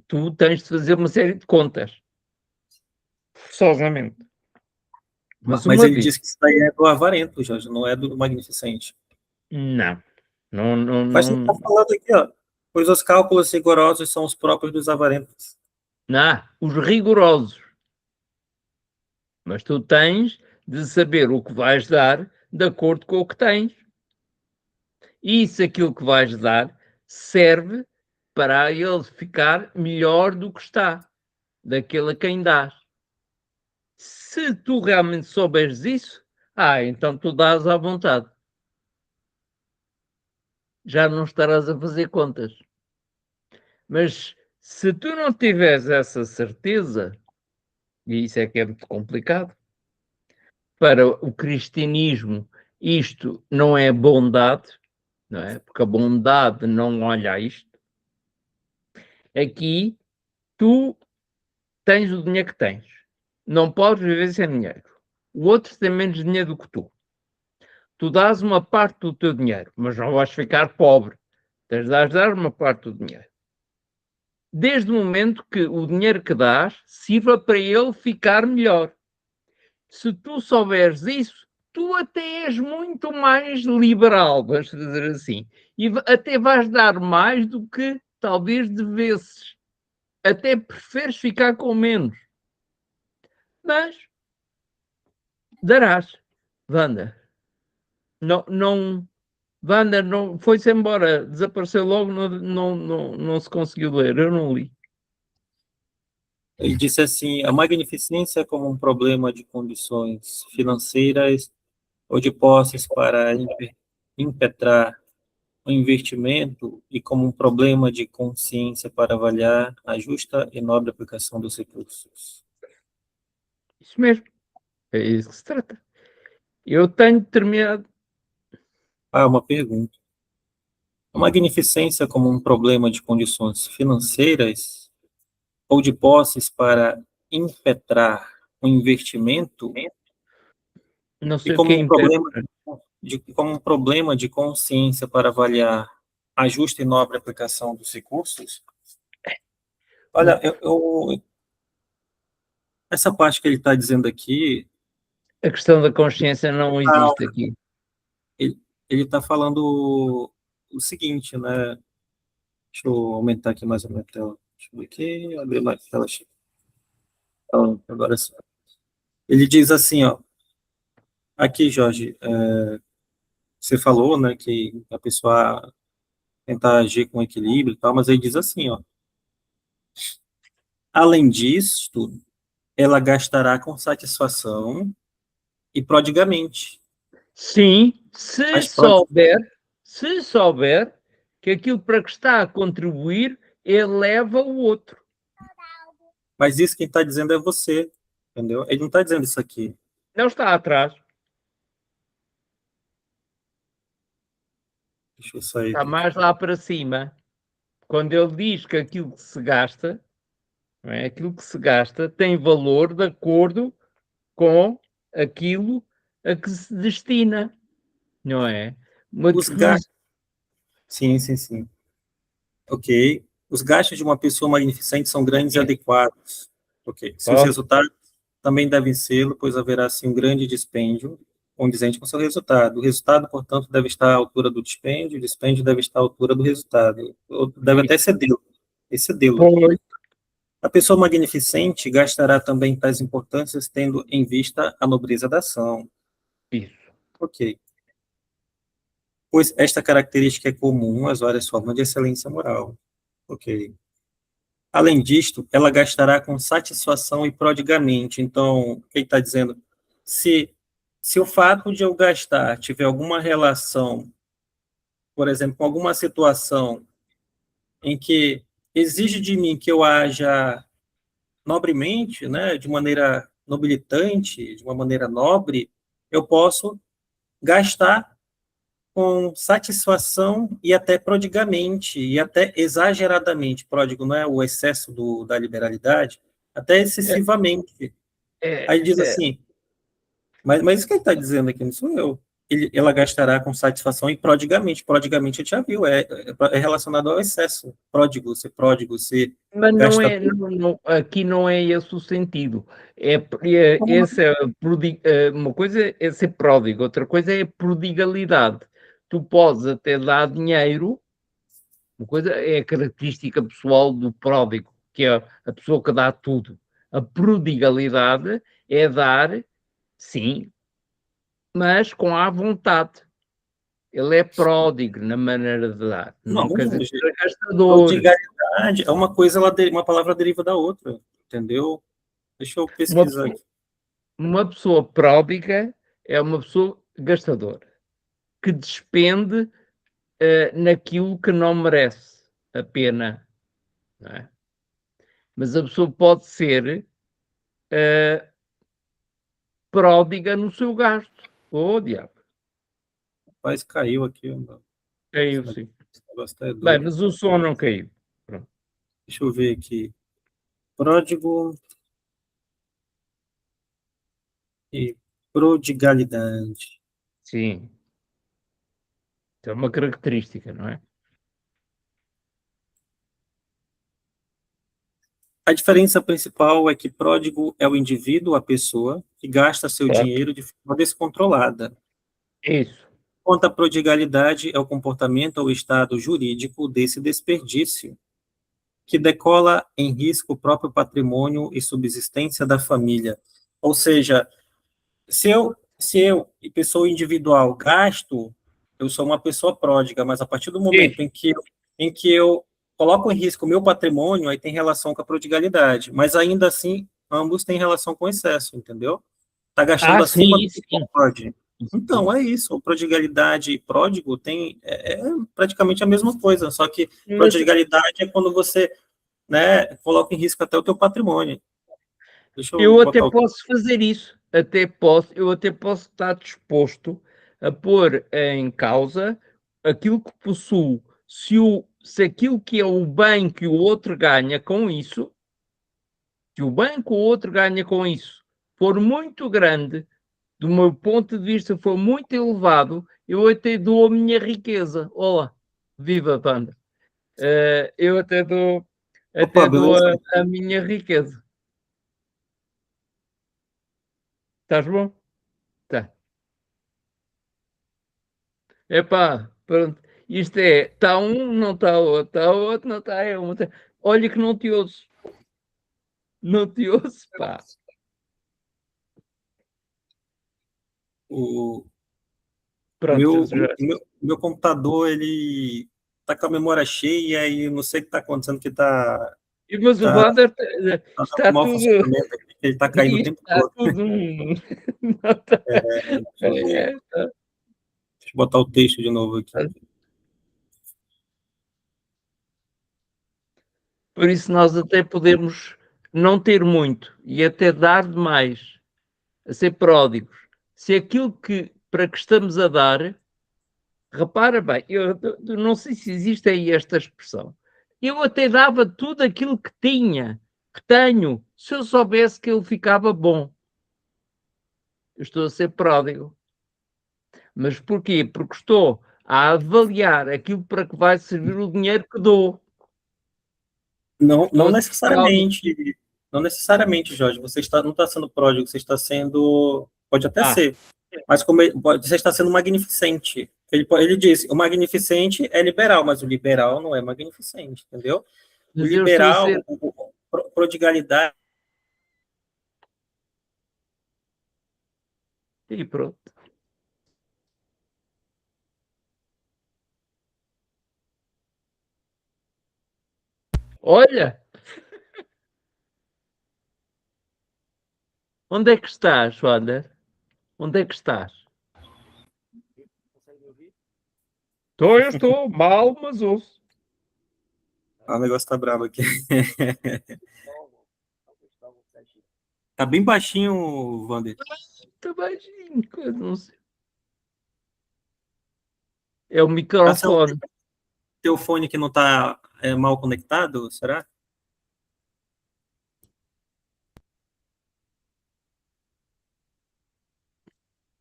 tu tens de fazer uma série de contas, forçosamente. Mas Mas uma ele vez, diz que isso daí é do avarento, Jorge, não é do magnificente. não, não, não, Mas ele está não, falando aqui, ó, pois os cálculos rigorosos são os próprios dos avarentos. não, os rigorosos. Mas tu tens de saber o que vais dar de acordo com o que tens. E se aquilo que vais dar serve para ele ficar melhor do que está, daquele a quem dás. Se tu realmente souberes isso, então tu dás à vontade. Já não estarás a fazer contas. Mas se tu não tiveres essa certeza, e isso é que é muito complicado, para o cristianismo isto não é bondade, não é? Porque a bondade não olha a isto. Aqui tu tens o dinheiro que tens. Não podes viver sem dinheiro. O outro tem menos dinheiro do que tu. tu dás uma parte do teu dinheiro, mas não vais ficar pobre. Tens de dar uma parte do dinheiro. Desde o momento que o dinheiro que dás sirva para ele ficar melhor. Se tu souberes isso, tu até és muito mais liberal, vamos dizer assim. E até vais dar mais do que talvez devesses. Até preferes ficar com menos. Mas darás, Wanda. Não, não, Wanda não foi-se embora, desapareceu logo, não se conseguiu ler, eu não li. Ele disse assim: a magnificência como um problema de condições financeiras ou de posses para impetrar o investimento e como um problema de consciência para avaliar a justa e nobre aplicação dos recursos. Isso mesmo, é isso que se trata. Eu tenho determinado. Ah, uma pergunta. A magnificência como um problema de condições financeiras ou de posses para impetrar o investimento Não e sei o que é impetrar. como um problema de consciência para avaliar a justa e nobre aplicação dos recursos. Olha, essa parte que ele está dizendo aqui, A questão da consciência não ah, existe aqui. ele está falando o seguinte, né? Deixa eu aumentar aqui mais a minha tela. Deixa eu ver aqui, abrir mais a tela. Então, agora sim. Ele diz assim, ó, aqui, Jorge, você falou, né, que a pessoa tentar agir com equilíbrio e tal, mas ele diz assim, ó, além disto, ela gastará com satisfação e prodigamente. Sim, Mas, prodi se souber que aquilo para que está a contribuir eleva o outro. mas isso quem está dizendo é você, entendeu? Ele não está dizendo isso aqui. Não está atrás, Deixa eu sair está daqui. mais lá para cima. Quando ele diz que aquilo que se gasta, não é? Aquilo que se gasta tem valor de acordo com aquilo a que se destina, não é? Uma Os gastos, definição. sim, sim, sim. Ok. Os gastos de uma pessoa magnificente são grandes e adequados. Ok. Seus Pronto, resultados também devem ser, pois haverá, sim, um grande dispêndio condizente com seu resultado. O resultado, portanto, deve estar à altura do dispêndio, o dispêndio deve estar à altura do resultado. Ou deve até excedê-lo. Excedê-lo. pois, A pessoa magnificente gastará também tais importâncias, tendo em vista a nobreza da ação. isso. Ok. Pois esta característica é comum às várias formas de excelência moral. Ok. Além disto, ela gastará com satisfação e prodigamente. Então, ele está dizendo, se, se o fato de eu gastar tiver alguma relação, por exemplo, com alguma situação em que exige de mim que eu haja nobremente, né, de maneira nobilitante, de uma maneira nobre, eu posso gastar com satisfação e até prodigamente, e até exageradamente. Pródigo não é o excesso da liberalidade, até É, excessivamente. é, Aí ele diz é, assim, mas isso que ele está dizendo aqui não sou eu. Ela gastará com satisfação e prodigamente. Prodigamente, a gente já viu, é relacionado ao excesso. Pródigo, ser mas não gasta é, tudo. aqui não é esse o sentido. Esse é uma coisa é ser pródigo, outra coisa é prodigalidade. Tu podes até dar dinheiro, uma coisa é a característica pessoal do pródigo, que é a pessoa que dá tudo. A prodigalidade é dar, sim, mas com a vontade. Ele é pródigo na maneira de dar. Não, Não quer dizer gente, que é gastador. prodigalidade é uma coisa, uma palavra deriva da outra, entendeu? Deixa eu Uma pesquisar pessoa, aqui. uma pessoa pródiga é uma pessoa gastadora, que despende naquilo que não merece a pena. Não é? Mas a pessoa pode ser pródiga no seu gasto. Oh, diabo. Mas caiu aqui. Caiu, sim. Esse negócio tá Bem, doido. mas o som não caiu. Pronto. Deixa eu ver aqui. Pródigo e prodigalidade. Sim. Isso é uma característica, não é? A diferença principal é que pródigo é o indivíduo, a pessoa, que gasta seu Certo? dinheiro de forma descontrolada. Isso. Quanto à prodigalidade, é o comportamento ou estado jurídico desse desperdício, que decola em risco o próprio patrimônio e subsistência da família. Ou seja, se eu, pessoa individual, gasto, eu sou uma pessoa pródiga, mas a partir do momento Isso. em que eu coloco em risco o meu patrimônio, aí tem relação com a prodigalidade. Mas ainda assim, ambos têm relação com o excesso, entendeu? Está gastando acima do Sim, que sim. pode. Sim. Então, é isso. Prodigalidade e pródigo é praticamente a mesma coisa, só que Mas prodigalidade é quando você, né, coloca em risco até o teu patrimônio. Deixa eu eu até botar o... posso fazer isso, eu até posso estar disposto a pôr em causa aquilo que possuo. Se aquilo que é o bem que o outro ganha com isso, que o bem que o outro ganha com isso for muito grande, do meu ponto de vista for muito elevado, eu até dou a minha riqueza. Olá, viva banda. Eu Opa, até dou beleza? a minha riqueza. Estás bom? Tá. Epá, pronto. Isto é, está um, não está outro, está outro, não está eu. Olha que não te ouço. Não te ouço, pá. O Pronto, meu, já. meu computador, ele tá com a memória cheia e não sei o que está acontecendo, que Mas o tá, Wander tá dando está mau tudo. funcionamento aqui, ele tá caindo o tempo Está todo. tudo. Não está, Deixa eu, tá. deixa eu botar o texto de novo aqui. Por isso nós até podemos não ter muito e até dar demais, a ser pródigos. Se aquilo que para que estamos a dar, repara bem, eu não sei se existe aí esta expressão. Eu até dava tudo aquilo que tinha, que tenho, se eu soubesse que ele ficava bom. Eu estou a ser pródigo. Mas porquê? Porque estou a avaliar aquilo para que vai servir o dinheiro que dou. Não, Estou não a ser pródigo. necessariamente, não necessariamente, Jorge, não está sendo pródigo, você está sendo, pode até Ah, ser, mas você está sendo magnificente. Ele disse, o magnificente é liberal, mas o liberal não é magnificente, entendeu? O mas eu estou a liberal, ser. prodigalidade, E pronto. Olha, onde é que estás, Wander? Onde é que estás? Eu estou mal, mas ouço. o negócio tá bravo aqui. Tá bem baixinho, Wander. Está baixinho, coisa, não sei. É o Tá seu microfone. teu fone que não tá mal conectado, será?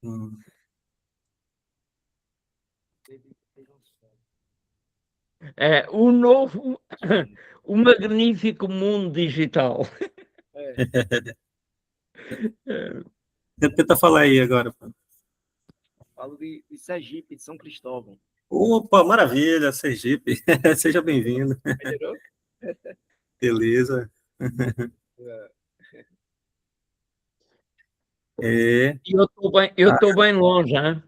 Hum. É o novo, o magnífico mundo digital. É, Tenta falar aí agora. Pô. Falo de Sergipe, de São Cristóvão. Opa, maravilha, Sergipe. Seja bem-vindo. Melhorou? Beleza. É. É, e eu estou bem longe, hein?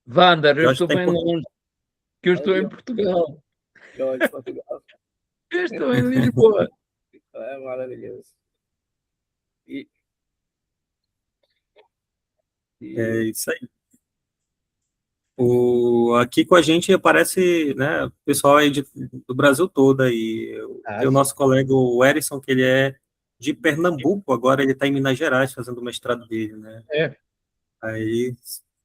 Wander, eu Jorge estou está em bem longe, que eu estou Ali, em ó, Portugal. de Portugal. Eu estou em Lisboa. É maravilhoso. E, É e isso aí. Aqui com a gente aparece, né, o pessoal aí do Brasil todo aí. Tem o Sim. nosso colega, o Erison, que ele é de Pernambuco, agora ele está em Minas Gerais fazendo o mestrado dele, né? É. Aí,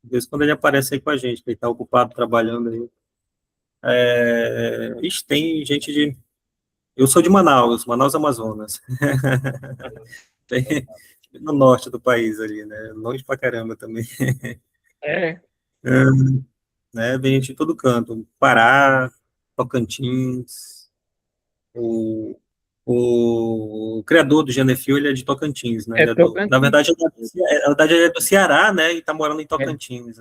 de vez em quando ele aparece aí com a gente, que ele está ocupado trabalhando aí. Ixi, tem gente de... Eu sou de Manaus, Manaus, Amazonas. Tem no norte do país ali, né? Longe pra caramba também. É. né? Vem gente de todo canto, Pará, Tocantins, o criador do Genefil, ele é de Tocantins, né? É Na Tocantins. verdade, na verdade, ele é do Ceará, né? E tá morando em É. Tocantins,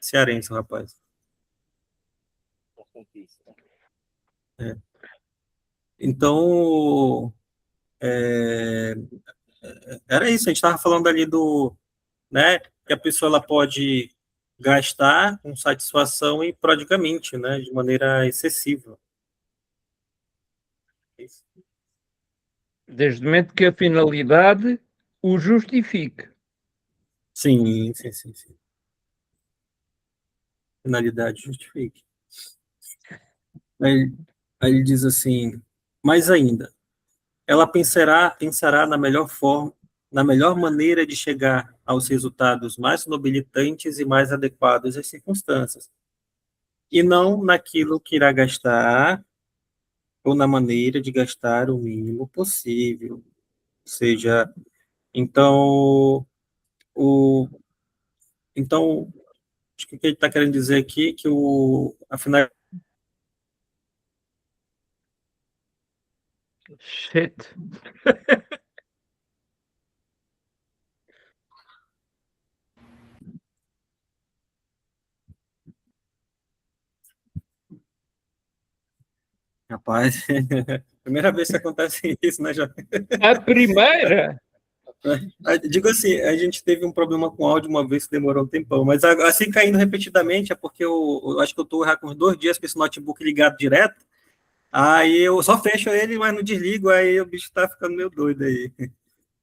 cearense, o rapaz. É. Então, era isso, a gente estava falando ali né, que a pessoa ela pode gastar com satisfação e prodigamente, né, de maneira excessiva. Desde o momento que a finalidade o justifique. Sim, sim, sim, sim. Finalidade justifique. Aí, aí ele diz assim, mais ainda, ela pensará na melhor forma, na melhor maneira de chegar aos resultados mais nobilitantes e mais adequados às circunstâncias, e não naquilo que irá gastar ou na maneira de gastar o mínimo possível. Ou seja, então, o, então acho que o que ele está querendo dizer aqui é que afinal, Shit. rapaz, primeira vez que acontece isso, né, já. A primeira? Digo assim, a gente teve um problema com áudio uma vez que demorou um tempão, mas assim caindo repetidamente é porque eu acho que eu estou com uns 2 dias com esse notebook ligado direto, aí eu só fecho ele, mas não desligo, aí o bicho tá ficando meio doido aí,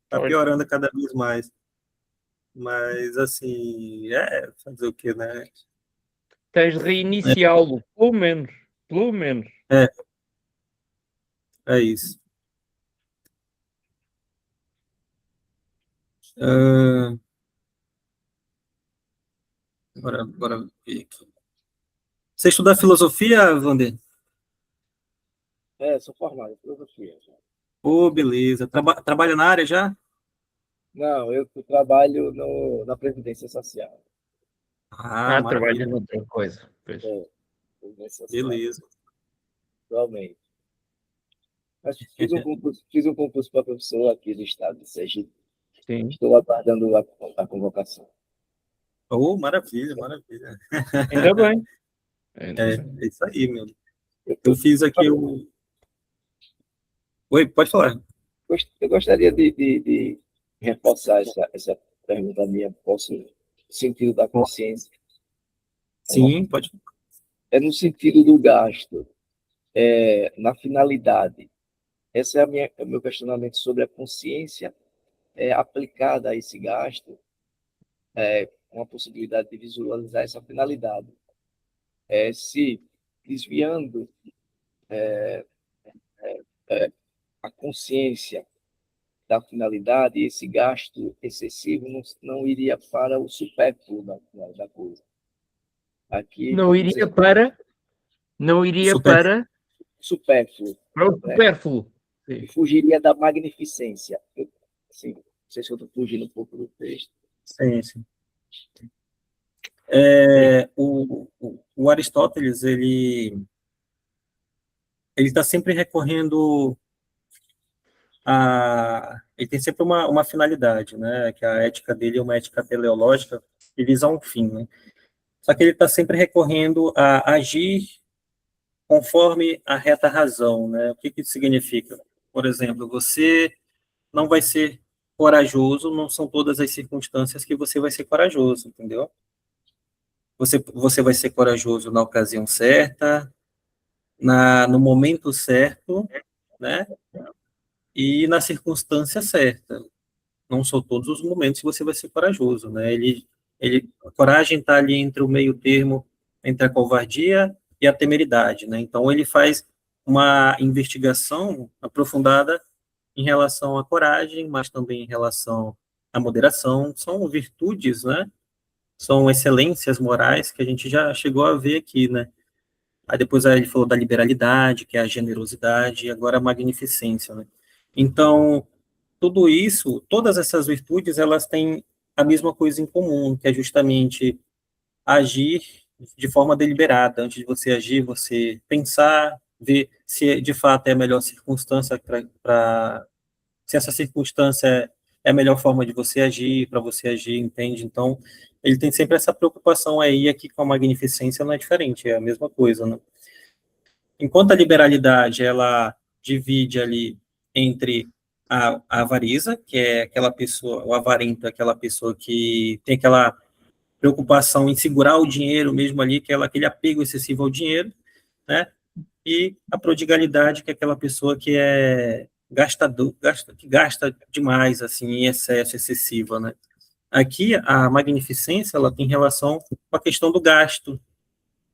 tá Olha, piorando cada vez mais. Mas assim, fazer o quê, né? tens de reiniciá-lo, pelo menos. Pelo menos. É, é isso. Ah, bora ver aqui. Você estuda filosofia, Wander? Sou formado em filosofia. Ô, beleza. Trabalha na área já? Não, eu trabalho na Previdência Social. Ah, Trabalha maravilha. noutra coisa. Pois. Previdência Social, Beleza. atualmente. Mas fiz um concurso para professor aqui do estado de Sergipe. Sim. Estou aguardando a convocação. Oh, maravilha, maravilha. Ainda bem. É isso aí, meu. Eu, Eu eu, fiz aqui o. Oi, pode falar. eu gostaria de reforçar essa pergunta minha, posso, no sentido da consciência. Sim, pode. É no sentido do gasto, na finalidade. Esse é o meu questionamento sobre a consciência aplicada a esse gasto, com a possibilidade de visualizar essa finalidade. Se desviando a consciência da finalidade, esse gasto excessivo não iria para o supérfluo da coisa. Aqui, Não como iria vocês para. Não iria Super. supérfluo, para o supérfluo. e fugiria da magnificência. Assim, não sei se eu estou fugindo um pouco do texto. Sim, sim. Sim. O Aristóteles, ele está sempre recorrendo ele tem sempre uma finalidade, né? Que a ética dele é uma ética teleológica que visa um fim, né? Só que ele está sempre recorrendo a agir conforme a reta razão, né? O que que isso significa? Por exemplo, você não vai ser corajoso, não são todas as circunstâncias que você vai ser corajoso, entendeu? Você vai ser corajoso na ocasião certa, no momento certo, né? E na circunstância certa. Não são todos os momentos que você vai ser corajoso, né? A coragem está ali entre o meio termo entre a covardia e a temeridade, né? Então ele faz uma investigação aprofundada em relação à coragem, mas também em relação à moderação. São virtudes, né? São excelências morais que a gente já chegou a ver aqui, né? Aí depois ele falou da liberalidade, que é a generosidade, e agora a magnificência, né? Então, tudo isso, todas essas virtudes, elas têm a mesma coisa em comum, que é justamente agir de forma deliberada. Antes de você agir, você pensar, ver se de fato é a melhor circunstância para se essa circunstância é a melhor forma de você agir, para você agir, entende? Então, ele tem sempre essa preocupação aí, aqui com a magnificência não é diferente, é a mesma coisa, né? Enquanto a liberalidade, ela divide ali entre a avareza, que é aquela pessoa, o avarento, é aquela pessoa que tem aquela preocupação em segurar o dinheiro mesmo ali, aquele apego excessivo ao dinheiro, né? E a prodigalidade, que é aquela pessoa que é gastador, que gasta demais, assim, em excesso, excessiva, né? Aqui, a magnificência, ela tem relação com a questão do gasto,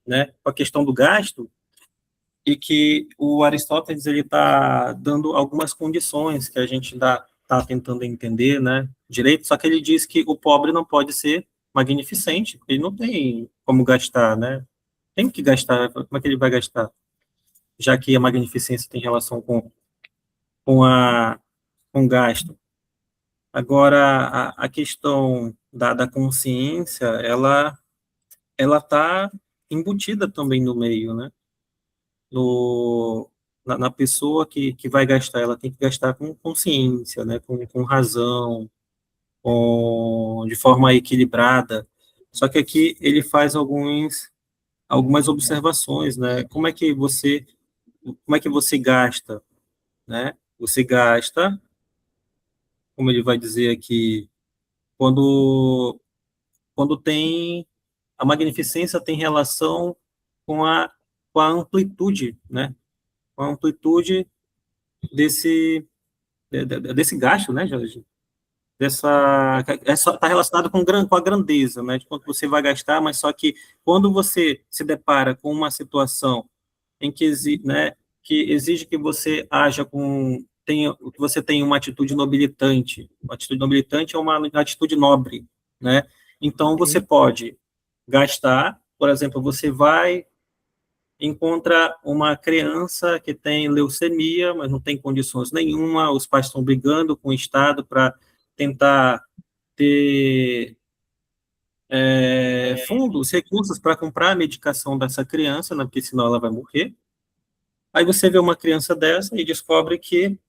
né? Com a questão do gasto, e que o Aristóteles, ele está dando algumas condições que a gente está tentando entender, né, direito, só que ele diz que o pobre não pode ser magnificente, ele não tem como gastar, né? Tem que gastar, como é que ele vai gastar? Já que a magnificência tem relação com a com gasto. Agora, a questão da consciência, ela está embutida também no meio, né? Na pessoa que vai gastar, ela tem que gastar com consciência, né? Com razão, de forma equilibrada. Só que aqui ele faz algumas observações, né? Como é que você gasta, né? Você gasta, como ele vai dizer aqui, quando tem a magnificência tem relação com a amplitude, né? Com a amplitude desse gasto, né, Jorge? Está relacionado com a grandeza, né? De quanto você vai gastar, mas só que quando você se depara com uma situação em que, né, que exige que você haja que você tenha uma atitude nobilitante. Uma atitude nobilitante é uma atitude nobre, né? Então, você pode gastar, por exemplo, você vai encontra uma criança que tem leucemia, mas não tem condições nenhuma, os pais estão brigando com o Estado para tentar ter fundos, recursos para comprar a medicação dessa criança, né, porque senão ela vai morrer. Aí você vê uma criança dessa e descobre que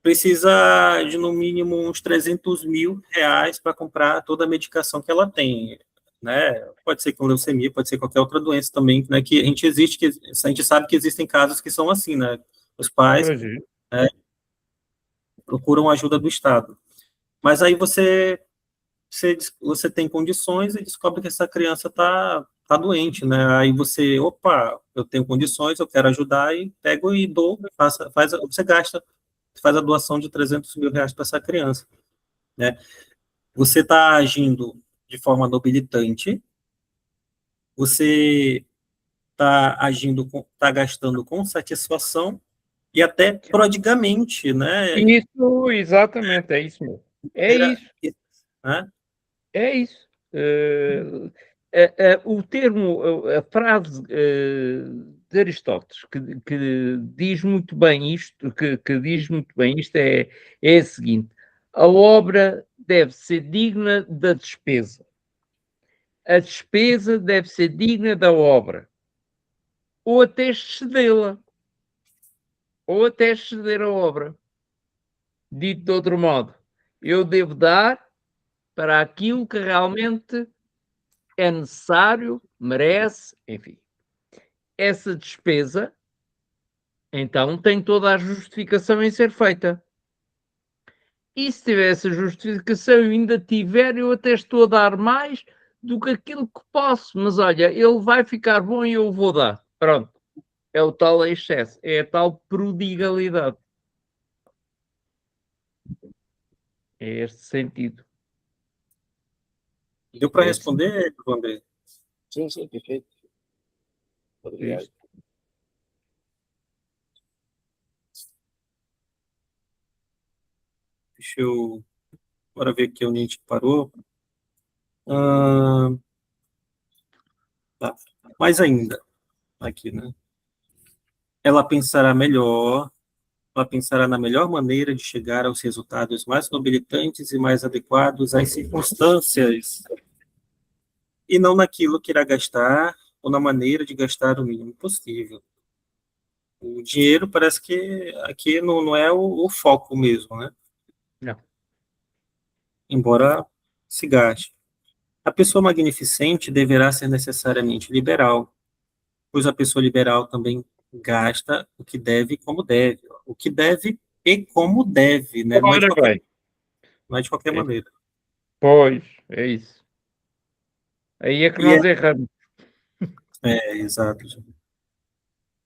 precisa de, no mínimo, uns 300 mil reais para comprar toda a medicação que ela tem, né? Pode ser com leucemia, pode ser qualquer outra doença também, né? Que a gente sabe que existem casos que são assim, né? Os pais, né, procuram ajuda do Estado. Mas aí você tem condições e descobre que essa criança tá doente, né? Aí opa, eu tenho condições, eu quero ajudar, e pego e dou, você gasta, faz a doação de 300 mil reais para essa criança, né? Você está agindo de forma nobilitante, você está gastando com satisfação e até prodigamente, né? Isso, exatamente, é isso mesmo. É isso. Né? É isso. O termo, a frase de Aristóteles que diz muito bem isto, que diz muito bem isto é a seguinte: a obra deve ser digna da despesa, a despesa deve ser digna da obra, ou até excedê-la, ou até exceder a obra. Dito de outro modo, eu devo dar para aquilo que realmente é necessário, merece, enfim. Essa despesa, então, tem toda a justificação em ser feita. E se tiver essa justificação e ainda tiver, eu até estou a dar mais do que aquilo que posso. Mas olha, ele vai ficar bom e eu vou dar. Pronto. É o tal excesso. É a tal prodigalidade. É este sentido. Deu para responder, André? Sim, sim, perfeito. Obrigado. Deixa eu agora ver aqui onde a gente parou. Tá. Mais ainda, aqui, né? Ela pensará na melhor maneira de chegar aos resultados mais nobilitantes e mais adequados às circunstâncias. e não naquilo que irá gastar ou na maneira de gastar o mínimo possível. O dinheiro parece que aqui não é o foco mesmo, né? Não. Embora se gaste. A pessoa magnificente deverá ser necessariamente liberal, pois a pessoa liberal também gasta o que deve e como deve. O que deve e como deve, né? Ora bem, Não é de qualquer maneira. pois, é isso. Aí é que E nós erramos. exato.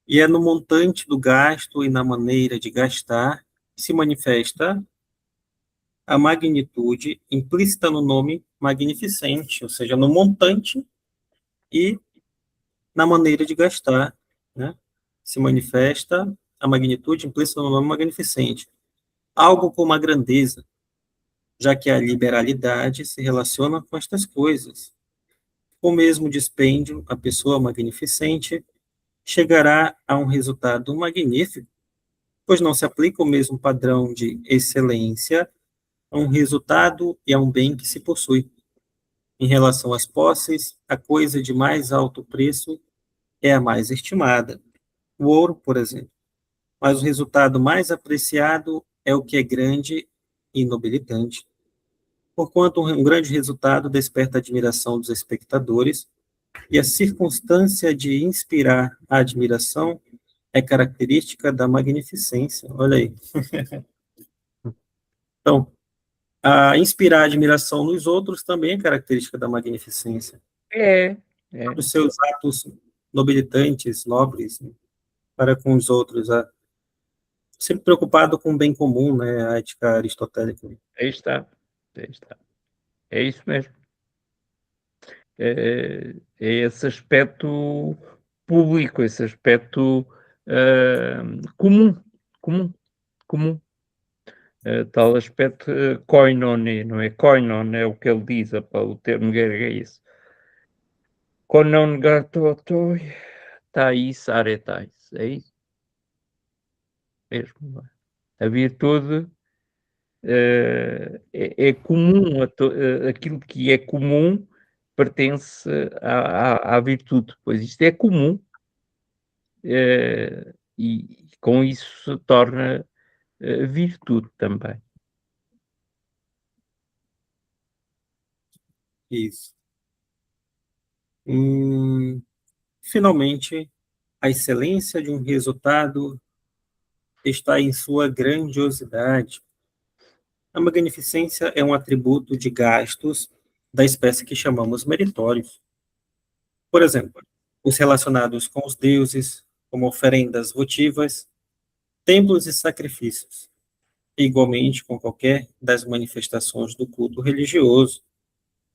E é no montante do gasto e na maneira de gastar que se manifesta a magnitude implícita no nome magnificente, ou seja, no montante e na maneira de gastar, né? Se manifesta a magnitude implícita no nome magnificente. Algo com uma grandeza, já que a liberalidade se relaciona com estas coisas. Com o mesmo dispêndio, a pessoa magnificente chegará a um resultado magnífico, pois não se aplica o mesmo padrão de excelência a um resultado e a um bem que se possui. Em relação às posses, a coisa de mais alto preço é a mais estimada. O ouro, por exemplo. Mas o resultado mais apreciado é o que é grande e nobilitante. Porquanto um grande resultado desperta a admiração dos espectadores, e a circunstância de inspirar a admiração é característica da magnificência. Olha aí. Então, a inspirar admiração nos outros também é característica da magnificência. É. Os seus atos nobilitantes, nobres, né, para com os outros, sempre preocupado com o bem comum, né, a ética aristotélica. Aí está. Aí está. É isso mesmo. É esse aspecto público, esse aspecto comum, comum, comum. Tal aspecto koinone, não é? Koinon é o que ele diz, o termo grego é isso. Konon gatotoi tais aretais. É isso mesmo. A virtude é comum, aquilo que é comum pertence à virtude, pois isto é comum e com isso se torna virtude também. Isso. Finalmente, a excelência de um resultado está em sua grandiosidade. A magnificência é um atributo de gastos da espécie que chamamos meritórios. Por exemplo, os relacionados com os deuses, como oferendas votivas, templos e sacrifícios, e igualmente com qualquer das manifestações do culto religioso,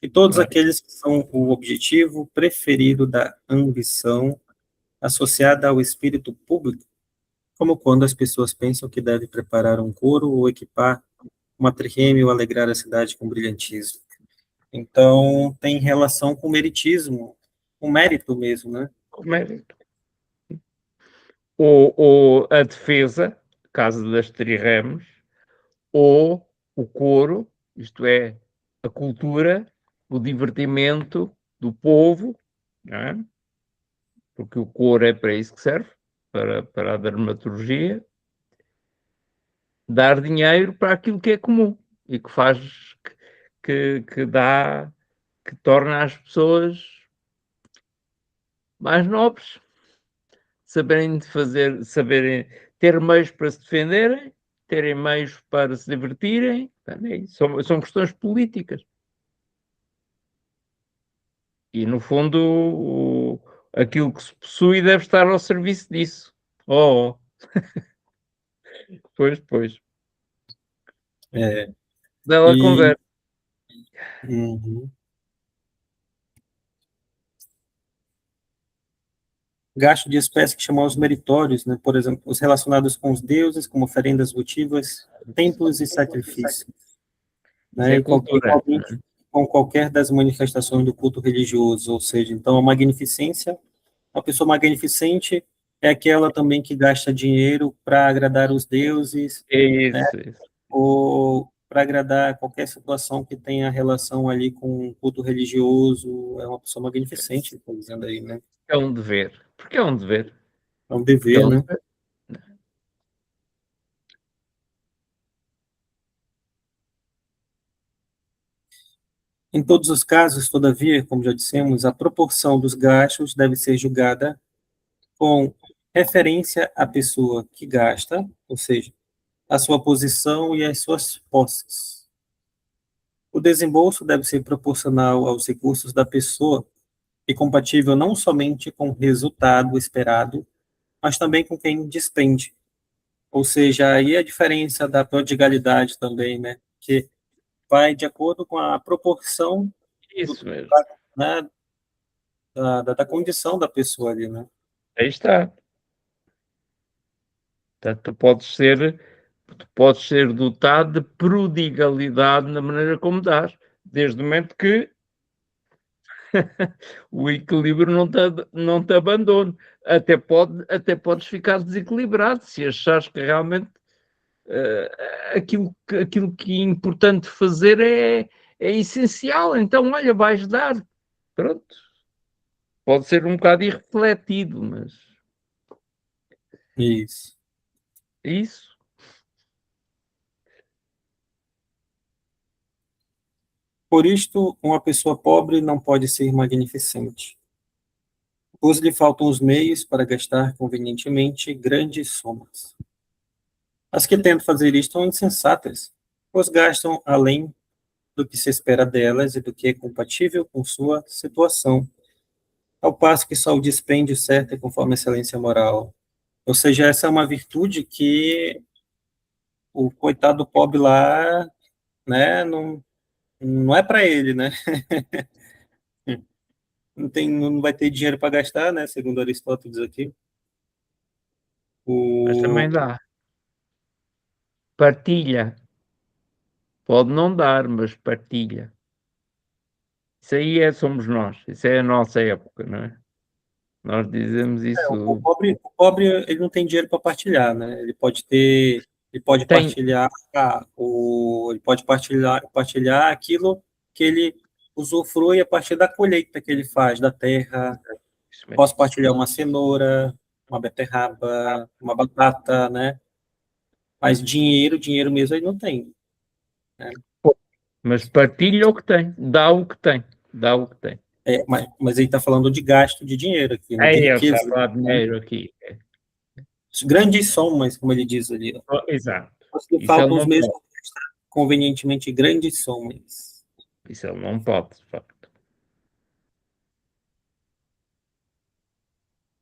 e todos Claro. aqueles que são o objetivo preferido da ambição associada ao espírito público, como quando as pessoas pensam que deve preparar um coro ou equipar uma trireme ou alegrar a cidade com brilhantismo. Então, tem relação com meritismo, com mérito mesmo, né? Com mérito. Ou a defesa, caso das trirremes, ou o coro, isto é, a cultura, o divertimento do povo, não é? Porque o coro é para isso que serve, para a dramaturgia, dar dinheiro para aquilo que é comum e que faz, que dá, que torna as pessoas mais nobres, saberem ter meios para se defenderem, terem meios para se divertirem, são questões políticas. E, no fundo, aquilo que se possui deve estar ao serviço disso. Oh, pois. É, Dela e conversa. uhum. Gasto de espécie que chamamos meritórios, né? Por exemplo, os relacionados com os deuses, como oferendas votivas, templos e sacrifícios, Isso né? é E cultura. igualmente com qualquer das manifestações do culto religioso, ou seja, então a magnificência, uma pessoa magnificente é aquela também que gasta dinheiro para agradar os deuses, É né? isso. Ou para agradar qualquer situação que tenha relação ali com o culto religioso. É uma pessoa magnificente, estou dizendo aí, né? É um dever. Porque é um dever. É um Porque é dever, um né? dever. Em todos os casos, todavia, como já dissemos, a proporção dos gastos deve ser julgada com referência à pessoa que gasta, ou seja, a sua posição e as suas posses. O desembolso deve ser proporcional aos recursos da pessoa e compatível não somente com o resultado esperado, mas também com quem despende. Ou seja, aí a diferença da prodigalidade também, né? Que vai de acordo com a proporção do, Isso mesmo. né, da condição da pessoa ali, né? Aí está. Portanto, tu podes ser dotado de prodigalidade na maneira como dás, desde o momento que o equilíbrio não te abandone. Até podes ficar desequilibrado se achares que realmente aquilo que é importante fazer é essencial. Então, olha, vais dar. Pronto. Pode ser um bocado irrefletido, mas Isso. é isso. Por isto, uma pessoa pobre não pode ser magnificente, pois lhe faltam os meios para gastar convenientemente grandes somas. As que tentam fazer isto são insensatas, pois gastam além do que se espera delas e do que é compatível com sua situação, ao passo que só o dispêndio certo é conforme a excelência moral. Ou seja, essa é uma virtude que o coitado do pobre lá, né, não é para ele, né? Não vai ter dinheiro para gastar, né, segundo Aristóteles aqui. Mas também O, dá. Partilha. Pode não dar, mas partilha. Isso aí somos nós. Isso é a nossa época, não é? Nós dizemos isso. o pobre, ele não tem dinheiro para partilhar, né? Ele pode Tem. partilhar, ele pode partilhar aquilo que ele usufrui a partir da colheita que ele faz da terra. Isso mesmo. Posso partilhar uma cenoura, uma beterraba, uma batata, né? Mas dinheiro mesmo ele não tem, né? Mas partilha o que tem. Dá o que tem. Dá o que tem. Mas ele está falando de gasto de dinheiro aqui, né? De Aí eu estava a riqueza, falar de né? dinheiro aqui. Grandes somas, como ele diz ali. Ó. Oh, exato. Mas que Isso ele faltam os não mesmos pode. convenientemente grandes somas. Isso ele não pode, de facto.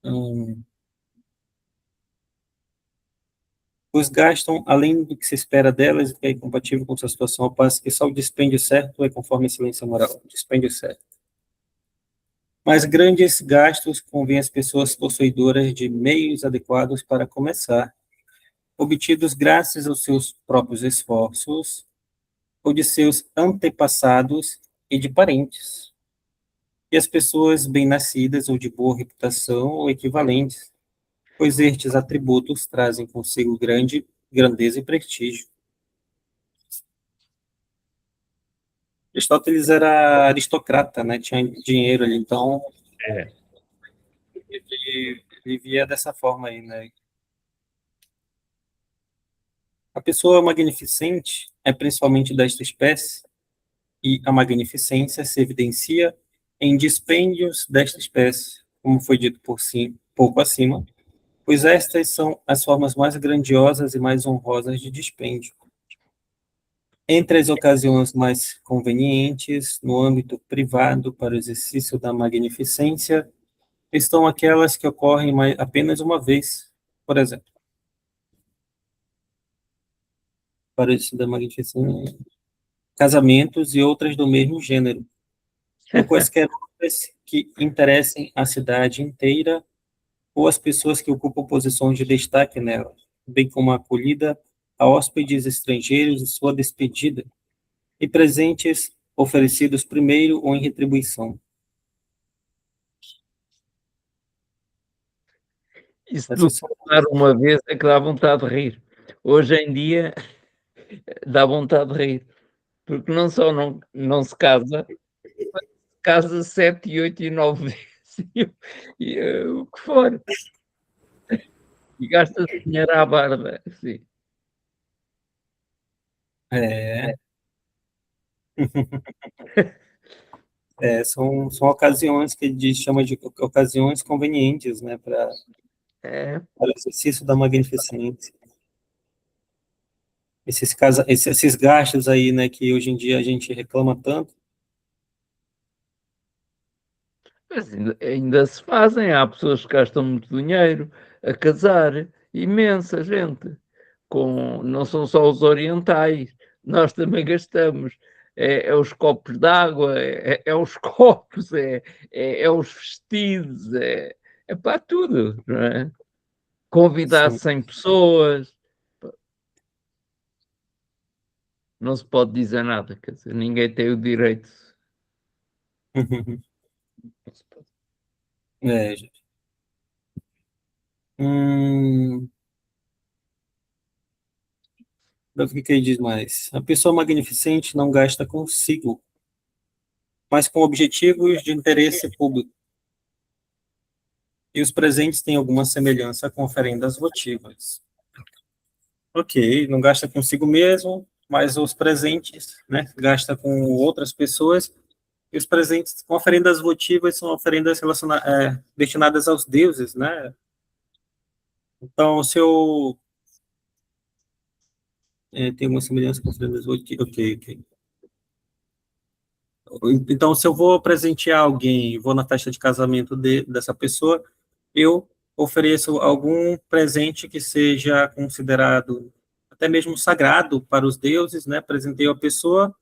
Hum, Pois gastam além do que se espera delas e que é incompatível com sua situação, ao passo que só o dispêndio certo é conforme a excelência moral. Dispêndio certo. Mas grandes gastos convém às pessoas possuidoras de meios adequados para começar, obtidos graças aos seus próprios esforços ou de seus antepassados e de parentes. E as pessoas bem-nascidas ou de boa reputação ou equivalentes, pois estes atributos trazem consigo grandeza e prestígio. Aristóteles era aristocrata, né? Tinha dinheiro ali, então É. ele via dessa forma aí, né? A pessoa magnificente é principalmente desta espécie, e a magnificência se evidencia em dispêndios desta espécie, como foi dito por si, pouco acima, pois estas são as formas mais grandiosas e mais honrosas de dispêndio. Entre as ocasiões mais convenientes, no âmbito privado para o exercício da magnificência, estão aquelas que ocorrem apenas uma vez, por exemplo, para o exercício da magnificência, casamentos e outras do mesmo gênero, ou quaisquer outras que interessem a cidade inteira ou as pessoas que ocupam posições de destaque nela, bem como a acolhida a hóspedes estrangeiros e sua despedida, e presentes oferecidos primeiro ou em retribuição. Isso do Essas são dar uma vez é que dá vontade de rir. Hoje em dia dá vontade de rir, porque não só não se casa, casa 7 e 8 e 9 vezes o que for. E gasta-se dinheiro à barda, sim. É, são ocasiões que ele chama de ocasiões convenientes, né, para É, o exercício da magnificência. Esses gastos aí, né, que hoje em dia a gente reclama tanto. mas ainda se fazem, há pessoas que gastam muito dinheiro a casar, imensa gente, não são só os orientais, nós também gastamos. É os copos d'água, é os copos, é os vestidos, é para tudo, não é? Convidar Sim. 100 pessoas, não se pode dizer nada, quer dizer, ninguém tem o direito. É, gente. Hum, o que ele diz mais? A pessoa magnificente não gasta consigo, mas com objetivos de interesse público. E os presentes têm alguma semelhança com oferendas votivas. Ok, não gasta consigo mesmo, mas os presentes, né, gasta com outras pessoas. E os presentes com oferendas votivas são oferendas destinadas aos deuses, né? Então, se eu tenho uma semelhança com oferendas votivas, ok. Então, se eu vou presentear alguém, vou na festa de casamento dessa pessoa, eu ofereço algum presente que seja considerado até mesmo sagrado para os deuses, né? Presenteio a pessoa,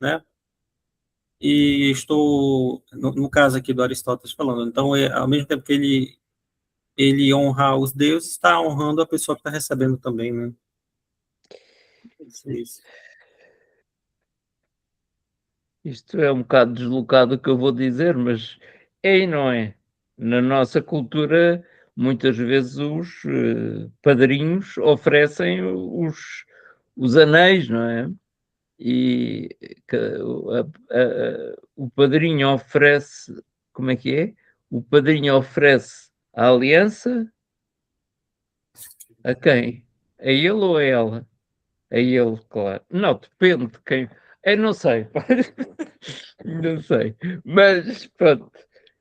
né? E estou, no caso aqui do Aristóteles falando, então, ao mesmo tempo que ele honra os deuses, está honrando a pessoa que está recebendo também, né? Isso. Isto é um bocado deslocado o que eu vou dizer, mas é e não é. Na nossa cultura, muitas vezes os padrinhos oferecem os anéis, não é? E o padrinho oferece, como é que é? O padrinho oferece a aliança a quem? A ele ou a ela? A ele, claro. Não, depende de quem. Eu não sei. Não sei. Mas pronto,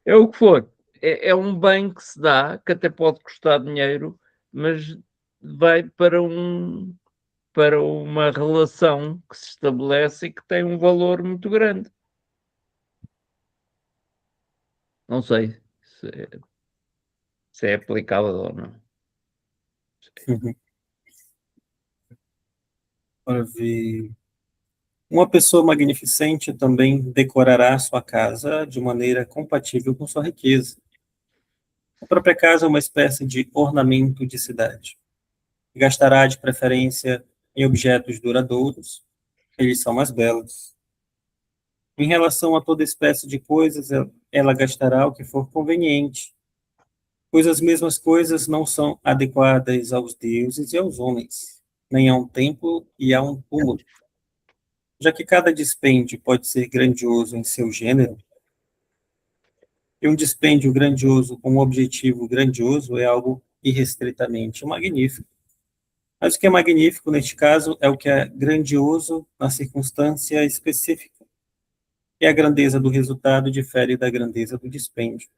é o que for. É um bem que se dá, que até pode custar dinheiro, mas vai para uma relação que se estabelece e que tem um valor muito grande. Não sei se é aplicável ou não. Uhum. Para ver. Uma pessoa magnificente também decorará sua casa de maneira compatível com sua riqueza. A própria casa é uma espécie de ornamento de cidade. Gastará de preferência em objetos duradouros, eles são mais belos. Em relação a toda espécie de coisas, ela gastará o que for conveniente, pois as mesmas coisas não são adequadas aos deuses e aos homens, nem a um templo e a um túmulo. Já que cada dispêndio pode ser grandioso em seu gênero, e um dispêndio grandioso com um objetivo grandioso é algo irrestritamente magnífico. Mas o que é magnífico neste caso é o que é grandioso na circunstância específica, e a grandeza do resultado difere da grandeza do dispêndio.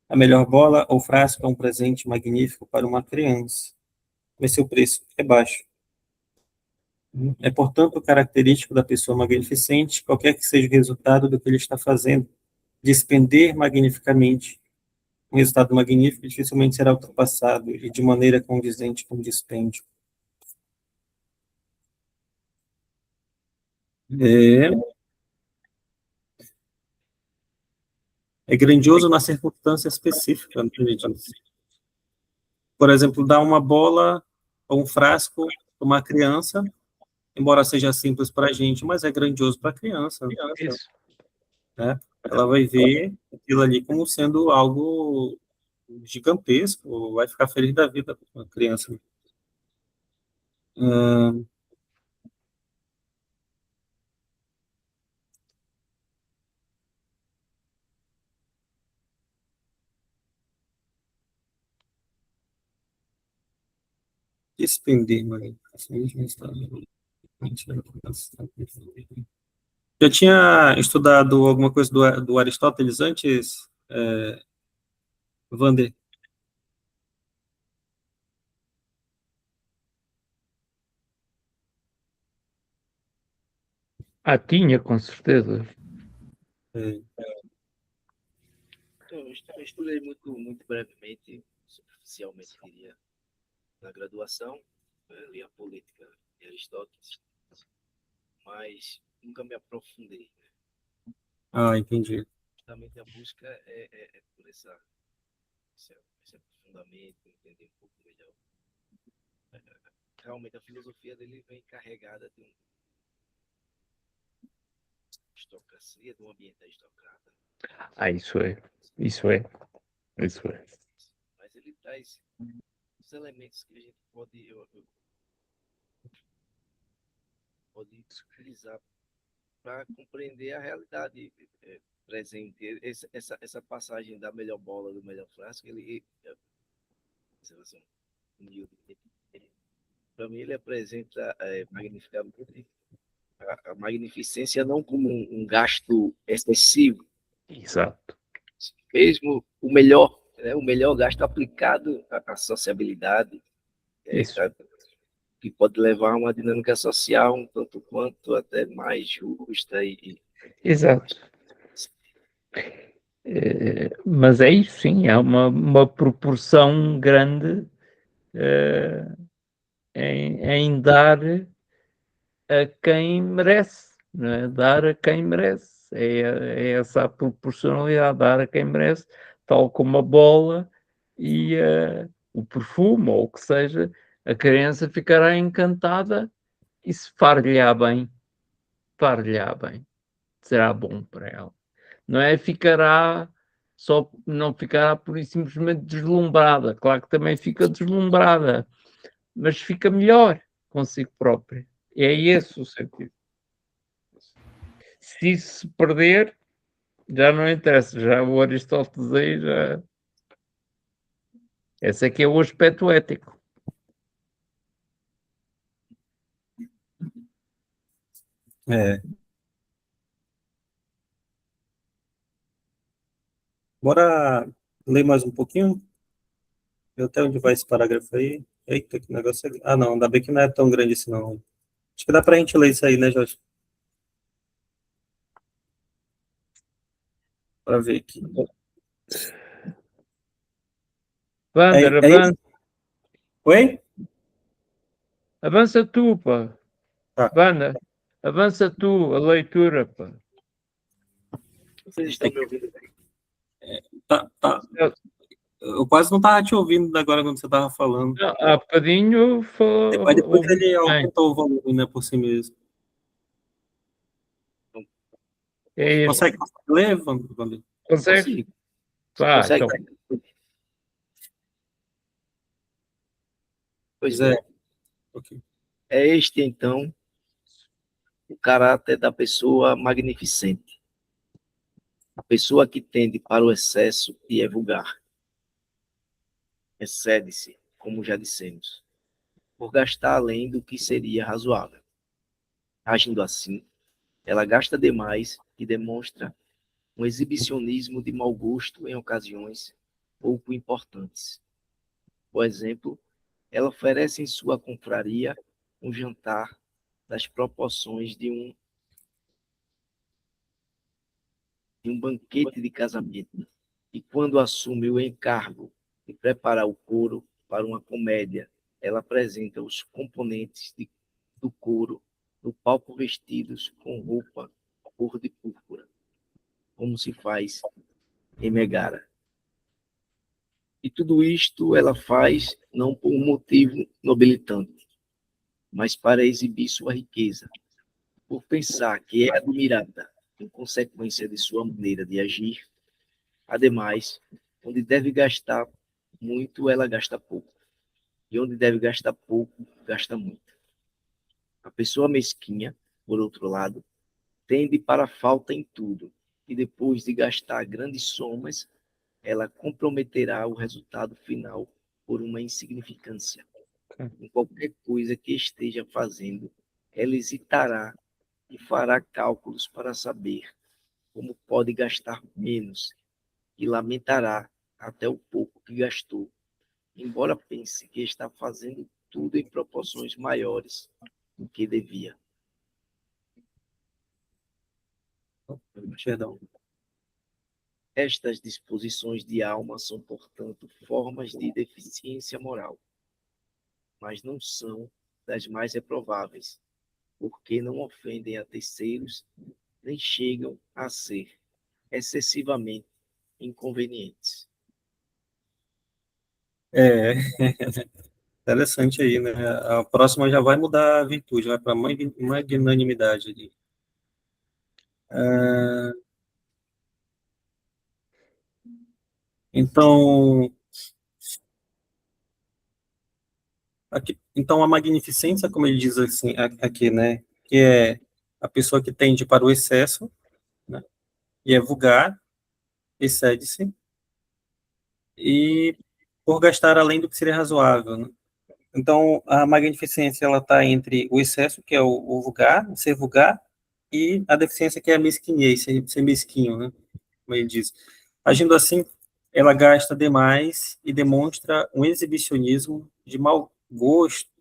A melhor bola ou frasco é um presente magnífico para uma criança, mas seu preço é baixo. É, portanto, característico da pessoa magnificente, qualquer que seja o resultado do que ele está fazendo, despender magnificamente. Um resultado magnífico dificilmente será ultrapassado e de maneira condizente com o dispêndio. É, é grandioso na circunstância específica, ele diz. Por exemplo, dar uma bola ou um frasco para uma criança, embora seja simples para a gente, mas é grandioso para a criança, Isso. né? Ela vai ver aquilo ali como sendo algo gigantesco, vai ficar feliz da vida com a criança. expender, mano. Já tinha estudado alguma coisa do Aristóteles antes, Wander? Tinha, com certeza. Eu estudei muito brevemente, superficialmente, diria, na graduação, li a política de Aristóteles, mas nunca me aprofundei. Entendi. Justamente a busca é por esse aprofundamento, entender um pouco melhor. Realmente a filosofia dele vem carregada de uma aristocracia, de um ambiente aristocrata. Isso é. Isso é. Isso é. Mas ele traz os elementos que a gente pode utilizar para compreender a realidade presente. Essa passagem da melhor bola do melhor frasco, para mim ele apresenta magnificamente a magnificência não como um gasto excessivo, Exato. mesmo o melhor gasto aplicado à sociabilidade, Isso. que pode levar a uma dinâmica social um tanto quanto até mais justa Exato. Mas é isso, sim, há uma proporção grande em dar a quem merece, não é? Dar a quem merece. É essa a proporcionalidade, dar a quem merece, tal como a bola e o perfume, ou o que seja, a criança ficará encantada e se far-lhe-á bem, será bom para ela. Não é? Não ficará por isso simplesmente deslumbrada. Claro que também fica deslumbrada, mas fica melhor consigo própria. É esse o sentido. Se isso se perder, já não interessa. Já o Aristóteles aí já. Esse aqui é o aspecto ético. Bora ler mais um pouquinho? Até onde vai esse parágrafo aí? Eita, que negócio é... não, ainda bem que não é tão grande assim, não. Acho que dá pra gente ler isso aí, né, Jorge? Para ver aqui. Wander, avança. Oi? Avança tu, pá. Wander, avança tu a leitura, pá. Vocês estão me ouvindo bem? Tá. Eu quase não estava te ouvindo agora quando você estava falando. Há bocadinho Depois ele aumentou o volume, né, por si mesmo. Consegue ler, Wander? Consegue? Então. Pois é. Okay. É este, então, o caráter da pessoa magnificente. A pessoa que tende para o excesso e é vulgar. Excede-se, como já dissemos, por gastar além do que seria razoável. Agindo assim, ela gasta demais e demonstra um exibicionismo de mau gosto em ocasiões pouco importantes. Por exemplo, ela oferece em sua confraria um jantar das proporções de um banquete de casamento, e quando assume o encargo de preparar o couro para uma comédia, ela apresenta os componentes do couro no palco vestidos com roupa cor de púrpura, como se faz em Megara. E tudo isto ela faz não por um motivo nobilitante, mas para exibir sua riqueza, por pensar que é admirada em consequência de sua maneira de agir. Ademais, onde deve gastar muito, ela gasta pouco. E onde deve gastar pouco, gasta muito. A pessoa mesquinha, por outro lado, tende para a falta em tudo. E depois de gastar grandes somas, ela comprometerá o resultado final por uma insignificância. em qualquer coisa que esteja fazendo, ela hesitará e fará cálculos para saber como pode gastar menos e lamentará até o pouco que gastou, embora pense que está fazendo tudo em proporções maiores do que devia. Perdão. Estas disposições de alma são, portanto, formas de deficiência moral, mas não são das mais reprováveis, porque não ofendem a terceiros, nem chegam a ser excessivamente inconvenientes. É, interessante aí, né? A próxima já vai mudar a virtude, vai para magnanimidade ali. Então, então, a magnificência, como ele diz assim, aqui, né? Que é a pessoa que tende para o excesso, né? E é vulgar, excede-se, e por gastar além do que seria razoável, né? Então, a magnificência, ela está entre o excesso, que é o vulgar, o ser vulgar, e a deficiência, que é a mesquinhez, ser mesquinho, né? Como ele diz. Agindo assim, ela gasta demais e demonstra um exibicionismo de mau gosto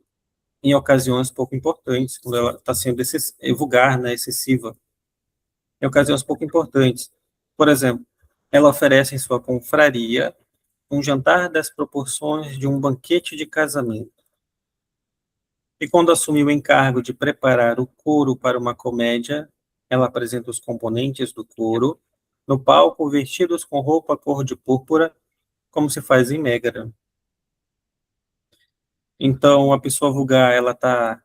em ocasiões pouco importantes, quando ela está sendo vulgar, né, excessiva, em ocasiões pouco importantes. Por exemplo, ela oferece em sua confraria um jantar das proporções de um banquete de casamento. E quando assumiu o encargo de preparar o coro para uma comédia, ela apresenta os componentes do coro no palco vestidos com roupa cor de púrpura, como se faz em Mégara. Então, a pessoa vulgar, ela está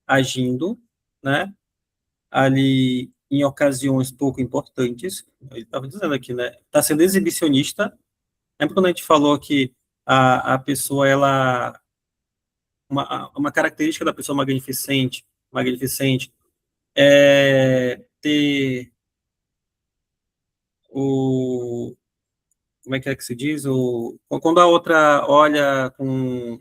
agindo, né, ali em ocasiões pouco importantes. Ele estava dizendo aqui, né, está sendo exibicionista. Lembra quando a gente falou que a pessoa, ela, uma característica da pessoa magnificente é ter o, como é que se diz? Quando a outra olha com,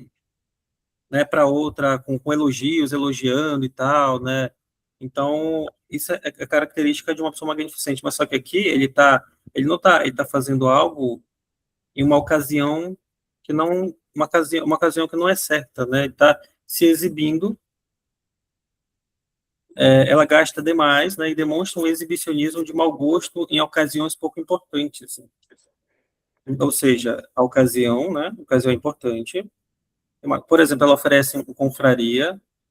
né, para outra com elogios, elogiando e tal, né? Então, isso é característica de uma pessoa magnificente, mas só que aqui ele não tá, ele tá fazendo algo em uma ocasião que não, uma ocasião que não é certa, né? Ele tá se exibindo, ela gasta demais, né, e demonstra um exibicionismo de mau gosto em ocasiões pouco importantes, assim. Ou seja, a ocasião, né, a ocasião é importante. Por exemplo, ela oferece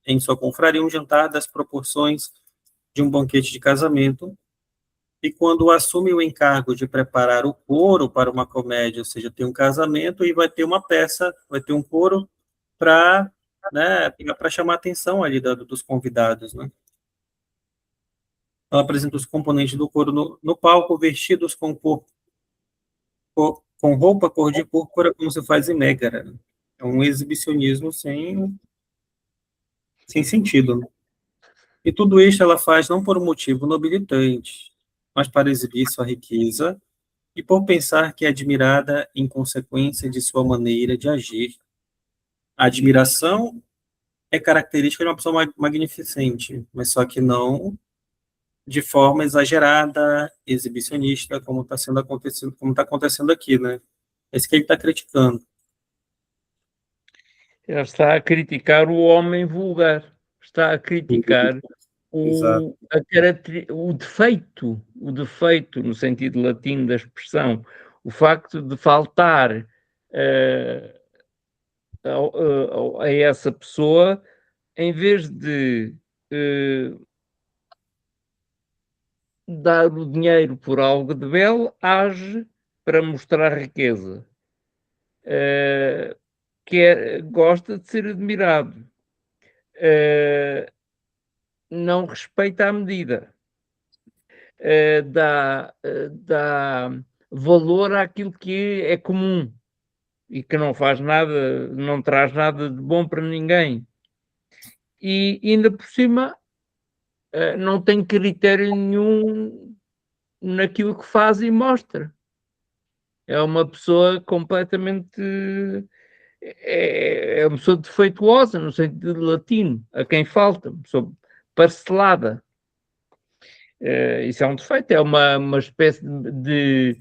em sua confraria, um jantar das proporções de um banquete de casamento, e quando assume o encargo de preparar o coro para uma comédia, ou seja, tem um casamento e vai ter uma peça, vai ter um coro para, né, para chamar a atenção ali dos convidados, né? Ela apresenta os componentes do coro no palco, vestidos com roupa cor de púrpura, como se faz em Mégara, né? É um exibicionismo sem sentido, né? E tudo isso ela faz não por um motivo nobilitante, mas para exibir sua riqueza e por pensar que é admirada em consequência de sua maneira de agir. A admiração é característica de uma pessoa magnificente, mas só que não de forma exagerada, exibicionista, como está acontecendo aqui, né? É isso que ele está criticando. Ele está a criticar o homem vulgar, está a criticar Exato. o defeito, no sentido latino da expressão, o facto de faltar a essa pessoa, em vez de dar o dinheiro por algo de belo, age para mostrar riqueza. Gosta de ser admirado. Não respeita a medida. Dá valor àquilo que é comum e que não faz nada, não traz nada de bom para ninguém. E ainda por cima não tem critério nenhum naquilo que faz e mostra. É uma pessoa completamente é uma pessoa defeituosa, no sentido latino, a quem falta, uma pessoa parcelada. Isso é um defeito, é uma espécie de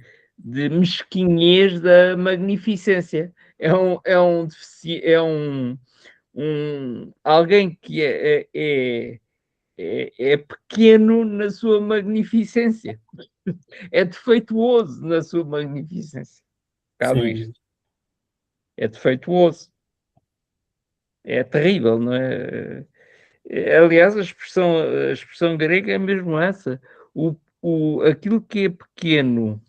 mesquinhez da magnificência. Alguém que é pequeno na sua magnificência, é defeituoso na sua magnificência. Caso isto. É defeituoso. É terrível, não é? Aliás, a expressão grega é mesmo essa. Aquilo que é pequeno.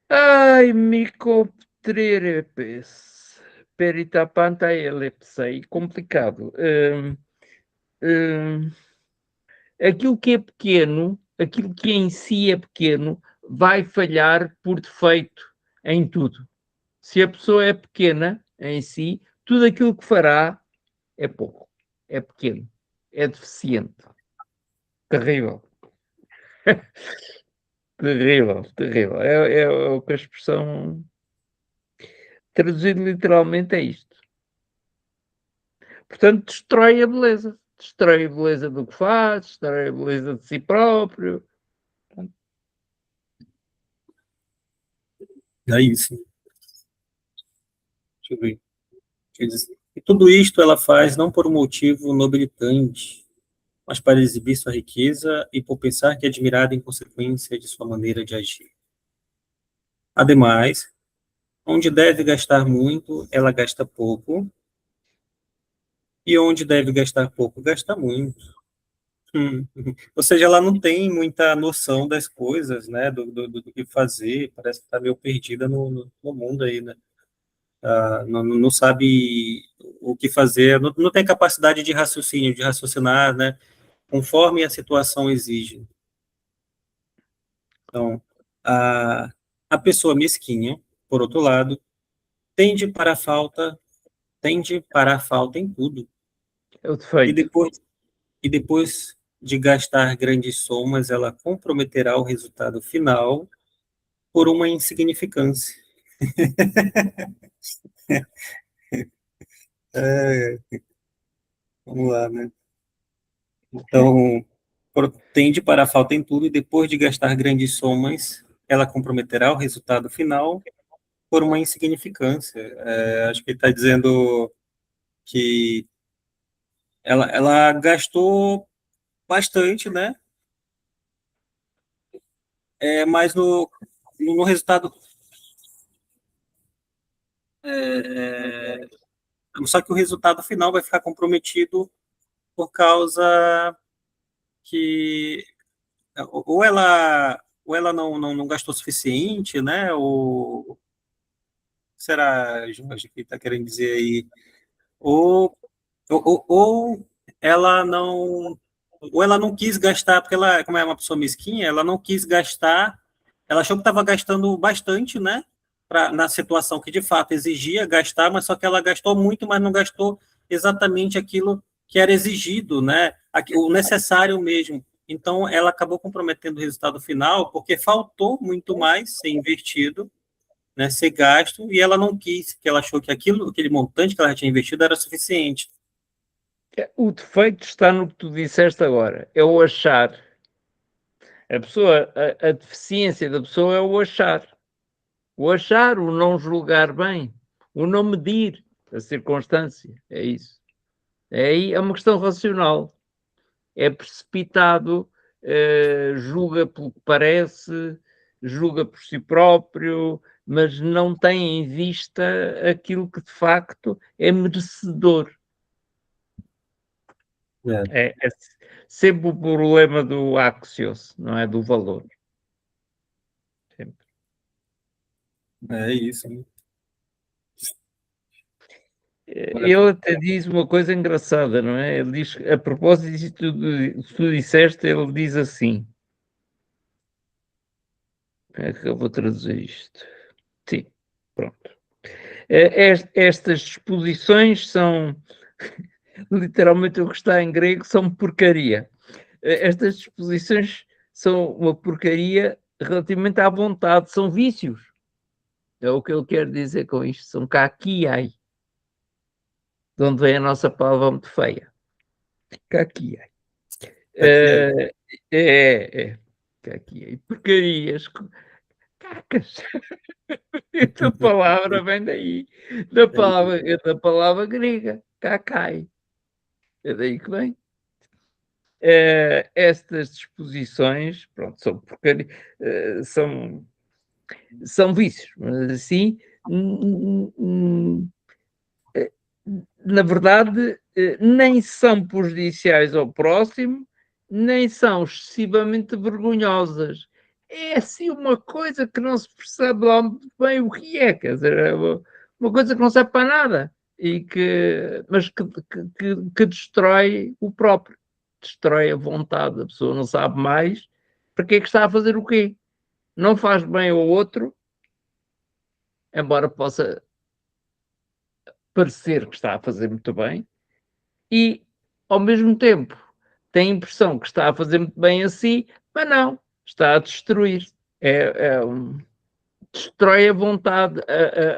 Ai, micopterepes. Peritapanta elepsei. Complicado. Aquilo que é pequeno, aquilo que em si é pequeno, vai falhar por defeito em tudo. Se a pessoa é pequena em si, tudo aquilo que fará é pouco, é pequeno, é deficiente. Terrível. Terrível, terrível. É o que a expressão traduzido literalmente é isto. Portanto, destrói a beleza. Destrói a beleza do que faz, destrói a beleza de si próprio. É isso. Deixa eu ver. Quer dizer, e tudo isto ela faz não por um motivo nobilitante, mas para exibir sua riqueza e por pensar que é admirada em consequência de sua maneira de agir. Ademais, onde deve gastar muito, ela gasta pouco, e onde deve gastar pouco, gasta muito. Ou seja, ela não tem muita noção das coisas, né, do que fazer, parece que está meio perdida no mundo aí, né? Não sabe o que fazer, não tem capacidade de raciocínio, de raciocinar, né, conforme a situação exige. Então, a pessoa mesquinha, por outro lado, tende para a falta em tudo. É o defeito. E depois de gastar grandes somas, ela comprometerá o resultado final por uma insignificância. Vamos lá, né? Então, tende para a falta em tudo e depois de gastar grandes somas, ela comprometerá o resultado final por uma insignificância. Acho que ele está dizendo que ela gastou bastante, né? Mas no resultado. Só que o resultado final vai ficar comprometido por causa que ou ela não gastou o suficiente, né? Ou será, Jorge, que está querendo dizer aí? Ou, ou ela não ou ela não quis gastar, porque ela, como é uma pessoa mesquinha, ela não quis gastar, ela achou que estava gastando bastante, né? Na situação que de fato exigia gastar, mas só que ela gastou muito, mas não gastou exatamente aquilo que era exigido, né? O necessário mesmo. Então, ela acabou comprometendo o resultado final, porque faltou muito mais ser investido, né, ser gasto, e ela não quis, porque ela achou que aquele montante que ela já tinha investido era suficiente. O defeito está no que tu disseste agora, é o achar. A deficiência da pessoa é o achar. O achar, o não julgar bem, o não medir a circunstância, é isso. É uma questão racional. É precipitado, julga pelo que parece, julga por si próprio, mas não tem em vista aquilo que de facto é merecedor. É sempre o problema do axios, não é? Do valor. Sempre. É isso. Ele até diz uma coisa engraçada, não é? Ele diz, a propósito disso que tu disseste, ele diz assim. Como é que eu vou traduzir isto? Sim, pronto. Estas exposições são, literalmente o que está em grego, são porcaria. Estas disposições são uma porcaria relativamente à vontade, são vícios. É o que ele quer dizer com isto, são caquiai. De onde vem a nossa palavra muito feia. Caquiai. É. Caquiai. Porcarias. Cacas. Esta palavra vem daí. Da palavra grega. Cacai. É daí que vem. Estas disposições, pronto, são porcaria, são vícios, mas assim, na verdade, nem são prejudiciais ao próximo, nem são excessivamente vergonhosas. É assim uma coisa que não se percebe lá muito bem o que é, quer dizer, é uma coisa que não serve para nada, mas que destrói o próprio, destrói a vontade, a pessoa não sabe mais para que é que está a fazer o quê. Não faz bem ao outro, embora possa parecer que está a fazer muito bem, e ao mesmo tempo tem a impressão que está a fazer muito bem a si, mas não, está a destruir. Destrói a vontade,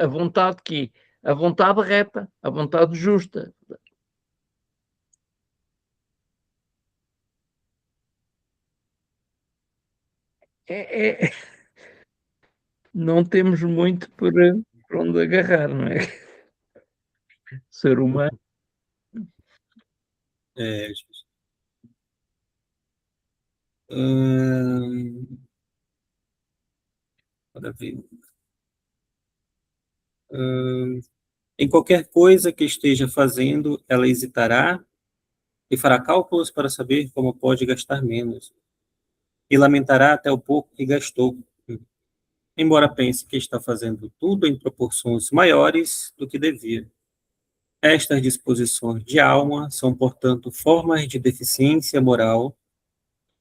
a vontade que a vontade reta, a vontade justa. Não temos muito por onde agarrar, não é? Ser humano. Em qualquer coisa que esteja fazendo, ela hesitará e fará cálculos para saber como pode gastar menos, e lamentará até o pouco que gastou, embora pense que está fazendo tudo em proporções maiores do que devia. Estas disposições de alma são, portanto, formas de deficiência moral,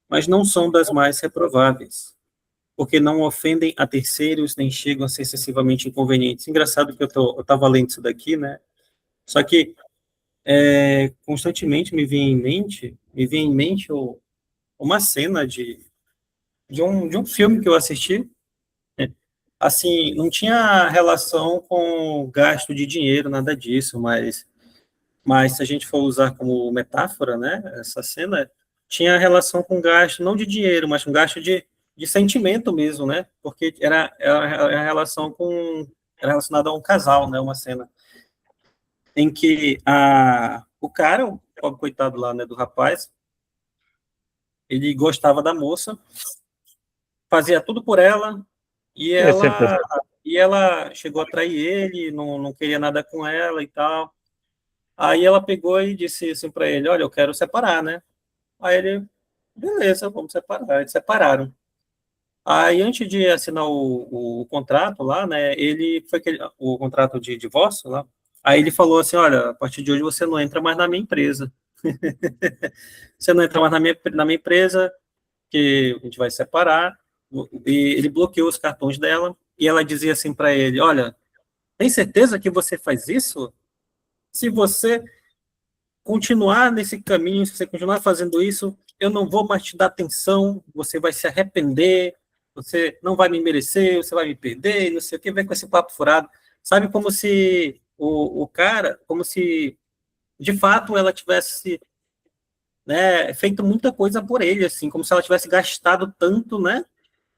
mas não são das mais reprováveis, porque não ofendem a terceiros nem chegam a ser excessivamente inconvenientes. Engraçado que eu estava lendo isso daqui, né? Só que constantemente me vinha em mente uma cena de um filme que eu assisti. Assim, não tinha relação com gasto de dinheiro, nada disso, mas se a gente for usar como metáfora, né, essa cena tinha relação com gasto, não de dinheiro, mas com gasto de sentimento mesmo, né, porque era relação era relacionada a um casal, né, uma cena em que o cara, o pobre coitado lá, né, do rapaz, ele gostava da moça, fazia tudo por ela, e É sempre ela, assim. e ela chegou a trair ele, não queria nada com ela e tal. Aí ela pegou e disse assim para ele, olha, eu quero separar, né? Aí ele, beleza, vamos separar. Eles separaram. Aí, antes de assinar o contrato lá, né, o contrato de divórcio lá, aí ele falou assim, olha, a partir de hoje você não entra mais na minha empresa. Você não entra mais na minha empresa, que a gente vai separar. E ele bloqueou os cartões dela, e ela dizia assim para ele, olha, tem certeza que você faz isso? Se você continuar nesse caminho, se você continuar fazendo isso, eu não vou mais te dar atenção, você vai se arrepender, você não vai me merecer, você vai me perder, não sei o que, vem com esse papo furado. Sabe, como se o cara, como se de fato ela tivesse, né, feito muita coisa por ele, assim, como se ela tivesse gastado tanto, né,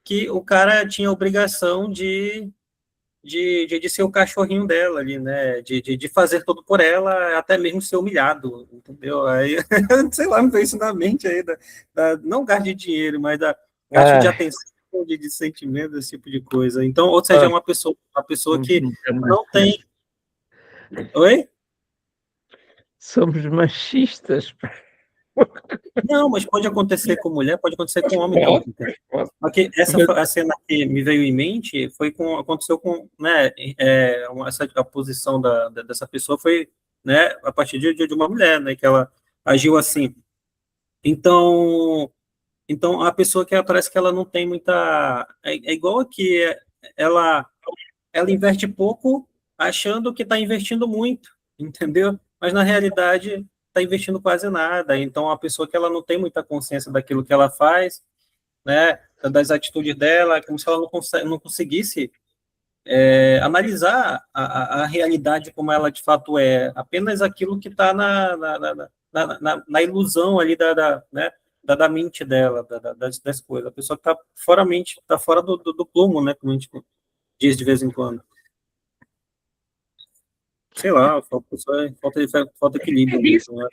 que o cara tinha a obrigação de ser o cachorrinho dela ali, né? De fazer tudo por ela, até mesmo ser humilhado, entendeu? Aí, sei lá, me veio isso na mente aí, não gasto de dinheiro, mas gasto de atenção, de sentimento, esse tipo de coisa. Então, ou seja, uma pessoa que não tem. Oi? Somos machistas. Não, mas pode acontecer com mulher, pode acontecer com homem também. Porque a cena que me veio em mente aconteceu com, né, a posição dessa pessoa foi, né, a partir de uma mulher, né, que ela agiu assim. Então a pessoa que parece que ela não tem muita, é igual aqui, ela ela investe pouco, achando que está investindo muito, entendeu? Mas na realidade está investindo quase nada. Então a pessoa que ela não tem muita consciência daquilo que ela faz, né, das atitudes dela, é como se ela não conseguisse analisar a realidade como ela de fato é, apenas aquilo que está na ilusão ali né, da mente dela, das coisas. A pessoa que está fora, está fora do plumo, né, como a gente diz de vez em quando. Sei lá, falta equilíbrio mesmo, né?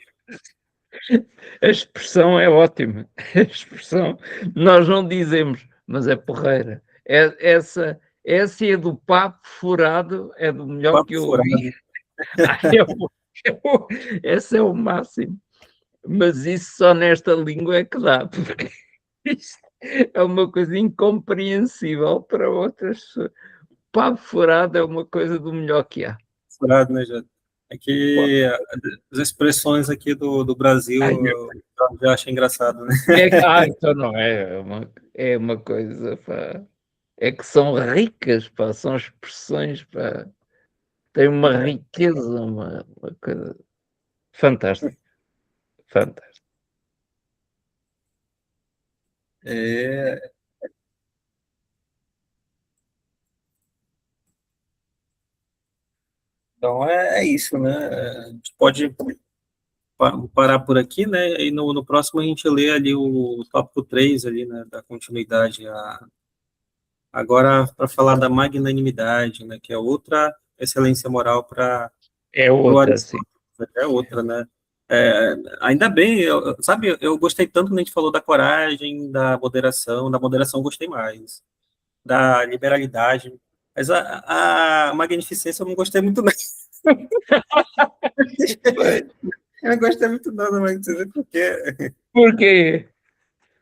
A expressão é ótima. A expressão, nós não dizemos, mas é porreira. Essa é do papo furado, é do melhor Papo que eu furado. ouvi. Esse é o máximo. Mas isso só nesta língua é que dá, porque isto é uma coisa incompreensível para outras pessoas. Papo furado é uma coisa do melhor que há. Furado, né, já? É que as expressões aqui do Brasil Ai, eu já acho engraçado, né? então não é uma coisa, pá. É que são ricas, pá, são expressões, pá. Tem uma riqueza, uma coisa fantástica. Fantástico. É, então é isso, né? A gente pode parar por aqui, né? E no próximo a gente lê ali o tópico 3 ali, né? Da continuidade. Agora, para falar da magnanimidade, né? Que é outra excelência moral para É o outra, sim. Aristóteles, é outra, né? Ainda bem, sabe, eu gostei tanto quando a gente falou da coragem, da moderação eu gostei mais, da liberalidade, mas a magnificência eu não gostei muito, não. Eu não gostei muito não da magnificência, porque, Por quê?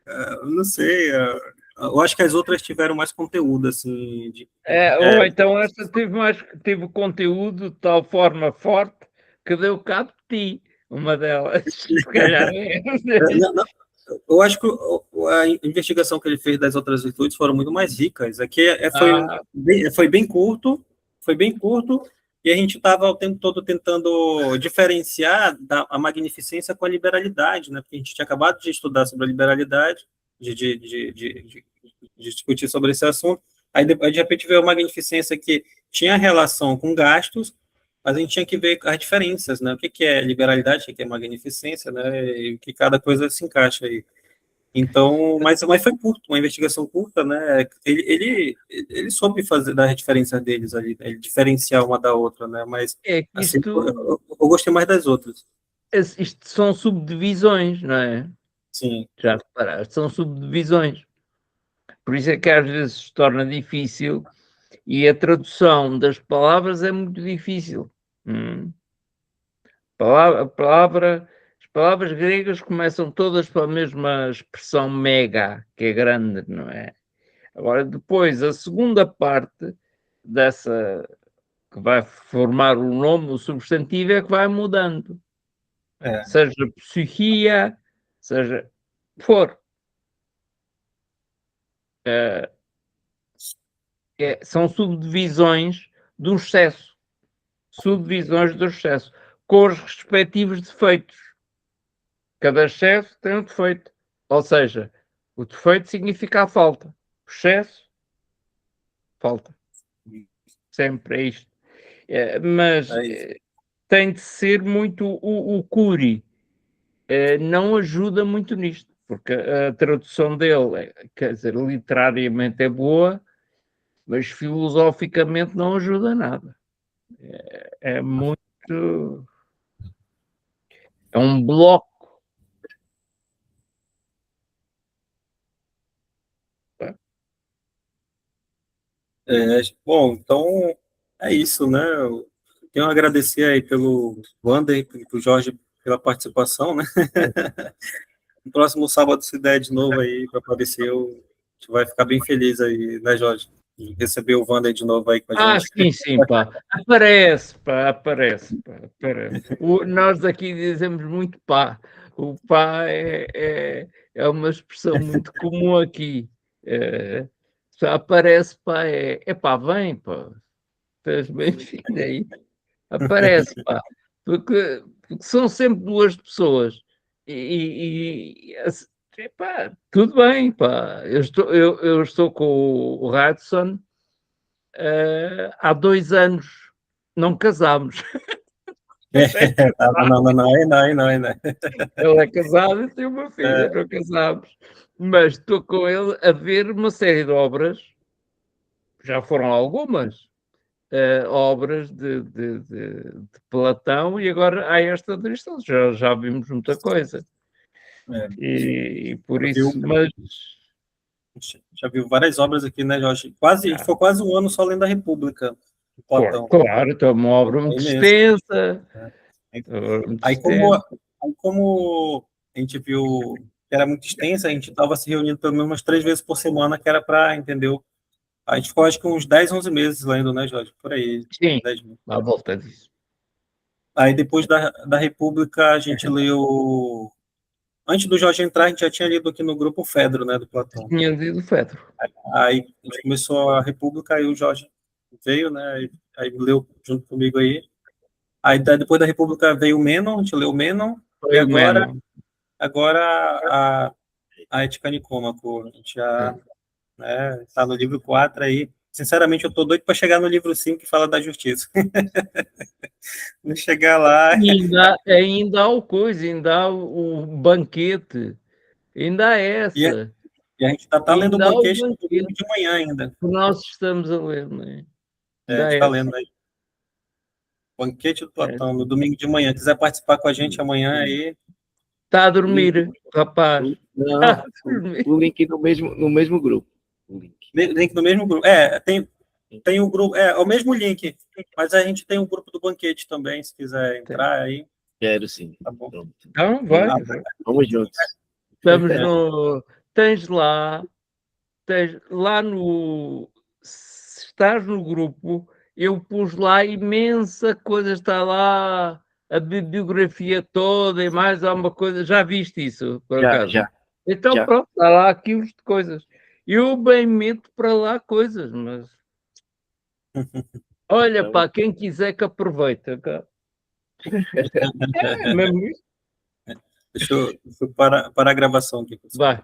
eu não sei, eu acho que as outras tiveram mais conteúdo, assim, Ou então esta teve conteúdo de tal forma forte que deu cabo de ti. Uma delas, se calhar é. não, não, eu acho que a investigação que ele fez das outras virtudes foram muito mais ricas. Aqui foi bem curto, e a gente estava o tempo todo tentando diferenciar a magnificência com a liberalidade, né? Porque a gente tinha acabado de estudar sobre a liberalidade, de discutir sobre esse assunto. Aí, de repente, veio a magnificência que tinha relação com gastos, mas a gente tinha que ver as diferenças, né? O que é liberalidade, o que é magnificência, né? E o que cada coisa se encaixa aí. Então, mas foi curto, uma investigação curta, né? Ele soube fazer da diferença deles ali, né? Ele diferenciar uma da outra, né? Mas É que assim, eu gostei mais das outras. isto são subdivisões, não é? Sim, Já reparaste? São subdivisões. Por isso é que às vezes se torna difícil e a tradução das palavras é muito difícil. As palavras gregas começam todas pela mesma expressão mega, que é grande, não é? Agora, depois, a segunda parte dessa que vai formar o nome, o substantivo, é que vai mudando. Seja psiquia, seja for. São subdivisões do excesso. Subdivisões do excesso. Com os respectivos defeitos. Cada excesso tem um defeito. Ou seja, o defeito significa a falta. O excesso, falta. Sempre é isto. Mas tem de ser muito o Cury. Não ajuda muito nisto, porque a tradução dele, quer dizer, literariamente é boa, mas filosoficamente não ajuda nada. É muito. É um bloco. bom, então é isso, né? Eu tenho a agradecer aí pelo Wander e pelo Jorge pela participação, né? No próximo sábado, se der de novo aí para aparecer, a gente vai ficar bem feliz aí, né, Jorge? E receber o Wander de novo aí com a gente. Sim, pá. Aparece, pá, aparece, pá, aparece. Nós aqui dizemos muito pá. O pá é uma expressão muito comum aqui. Só aparece, pá, pá, vem, pá. Estás bem-vindo aí. Aparece, pá. Porque são sempre duas pessoas. Epá, tudo bem, pá. Eu estou com o Hudson, há 2 anos não casámos. Não. Ele é casado e tem uma filha, não casámos. Mas estou com ele a ver uma série de obras, já foram algumas, obras de Platão, e agora há esta de Aristóteles. Já vimos muita coisa. E por isso, mas... Já viu várias obras aqui, né, Jorge? Foi quase um ano só lendo a República, de Platão. Claro, então é uma obra muito extensa. Aí como a gente viu que era muito extensa, a gente estava se reunindo pelo menos umas 3 vezes por semana, que era para, entendeu? A gente ficou, acho que uns 10, 11 meses lendo, né, Jorge? Por aí. Sim, 10 meses. à volta disso. Aí depois da República, a gente leu... Antes do Jorge entrar, a gente já tinha lido aqui no grupo Fedro, né, do Platão. Tinha lido Fedro. Aí a gente começou a República, aí o Jorge veio, né, aí leu junto comigo aí. Aí depois da República veio o Mênon, a gente leu o Mênon, e agora a Ética Nicômaco. A gente já está no livro 4 aí. Sinceramente, eu estou doido para chegar no livro 5 que fala da justiça. Não chegar lá... Ainda há o coisa, ainda há o banquete, ainda há essa. E a gente está lendo o banquete no domingo de manhã ainda. Que nós estamos a ler, não é? A gente está lendo aí. Banquete do Platão, no domingo de manhã. Quiser participar com a gente amanhã aí... Está a dormir, rapaz. Não, o link no mesmo grupo. Link no mesmo grupo. Tem o grupo, é o mesmo link, mas a gente tem o grupo do banquete também, se quiser entrar aí. Quero sim. Tá bom. Então, vai. Vamos juntos. Estamos no... Tens lá no... Se estás no grupo, eu pus lá imensa coisa, está lá a bibliografia toda e mais alguma coisa. Já viste isso, por acaso? Já. Então, pronto, está lá quilos de coisas. Eu bem meto para lá coisas, mas... Olha, então... pá, quem quiser que aproveita. É mesmo isso. Deixa eu parar a gravação aqui. Vai.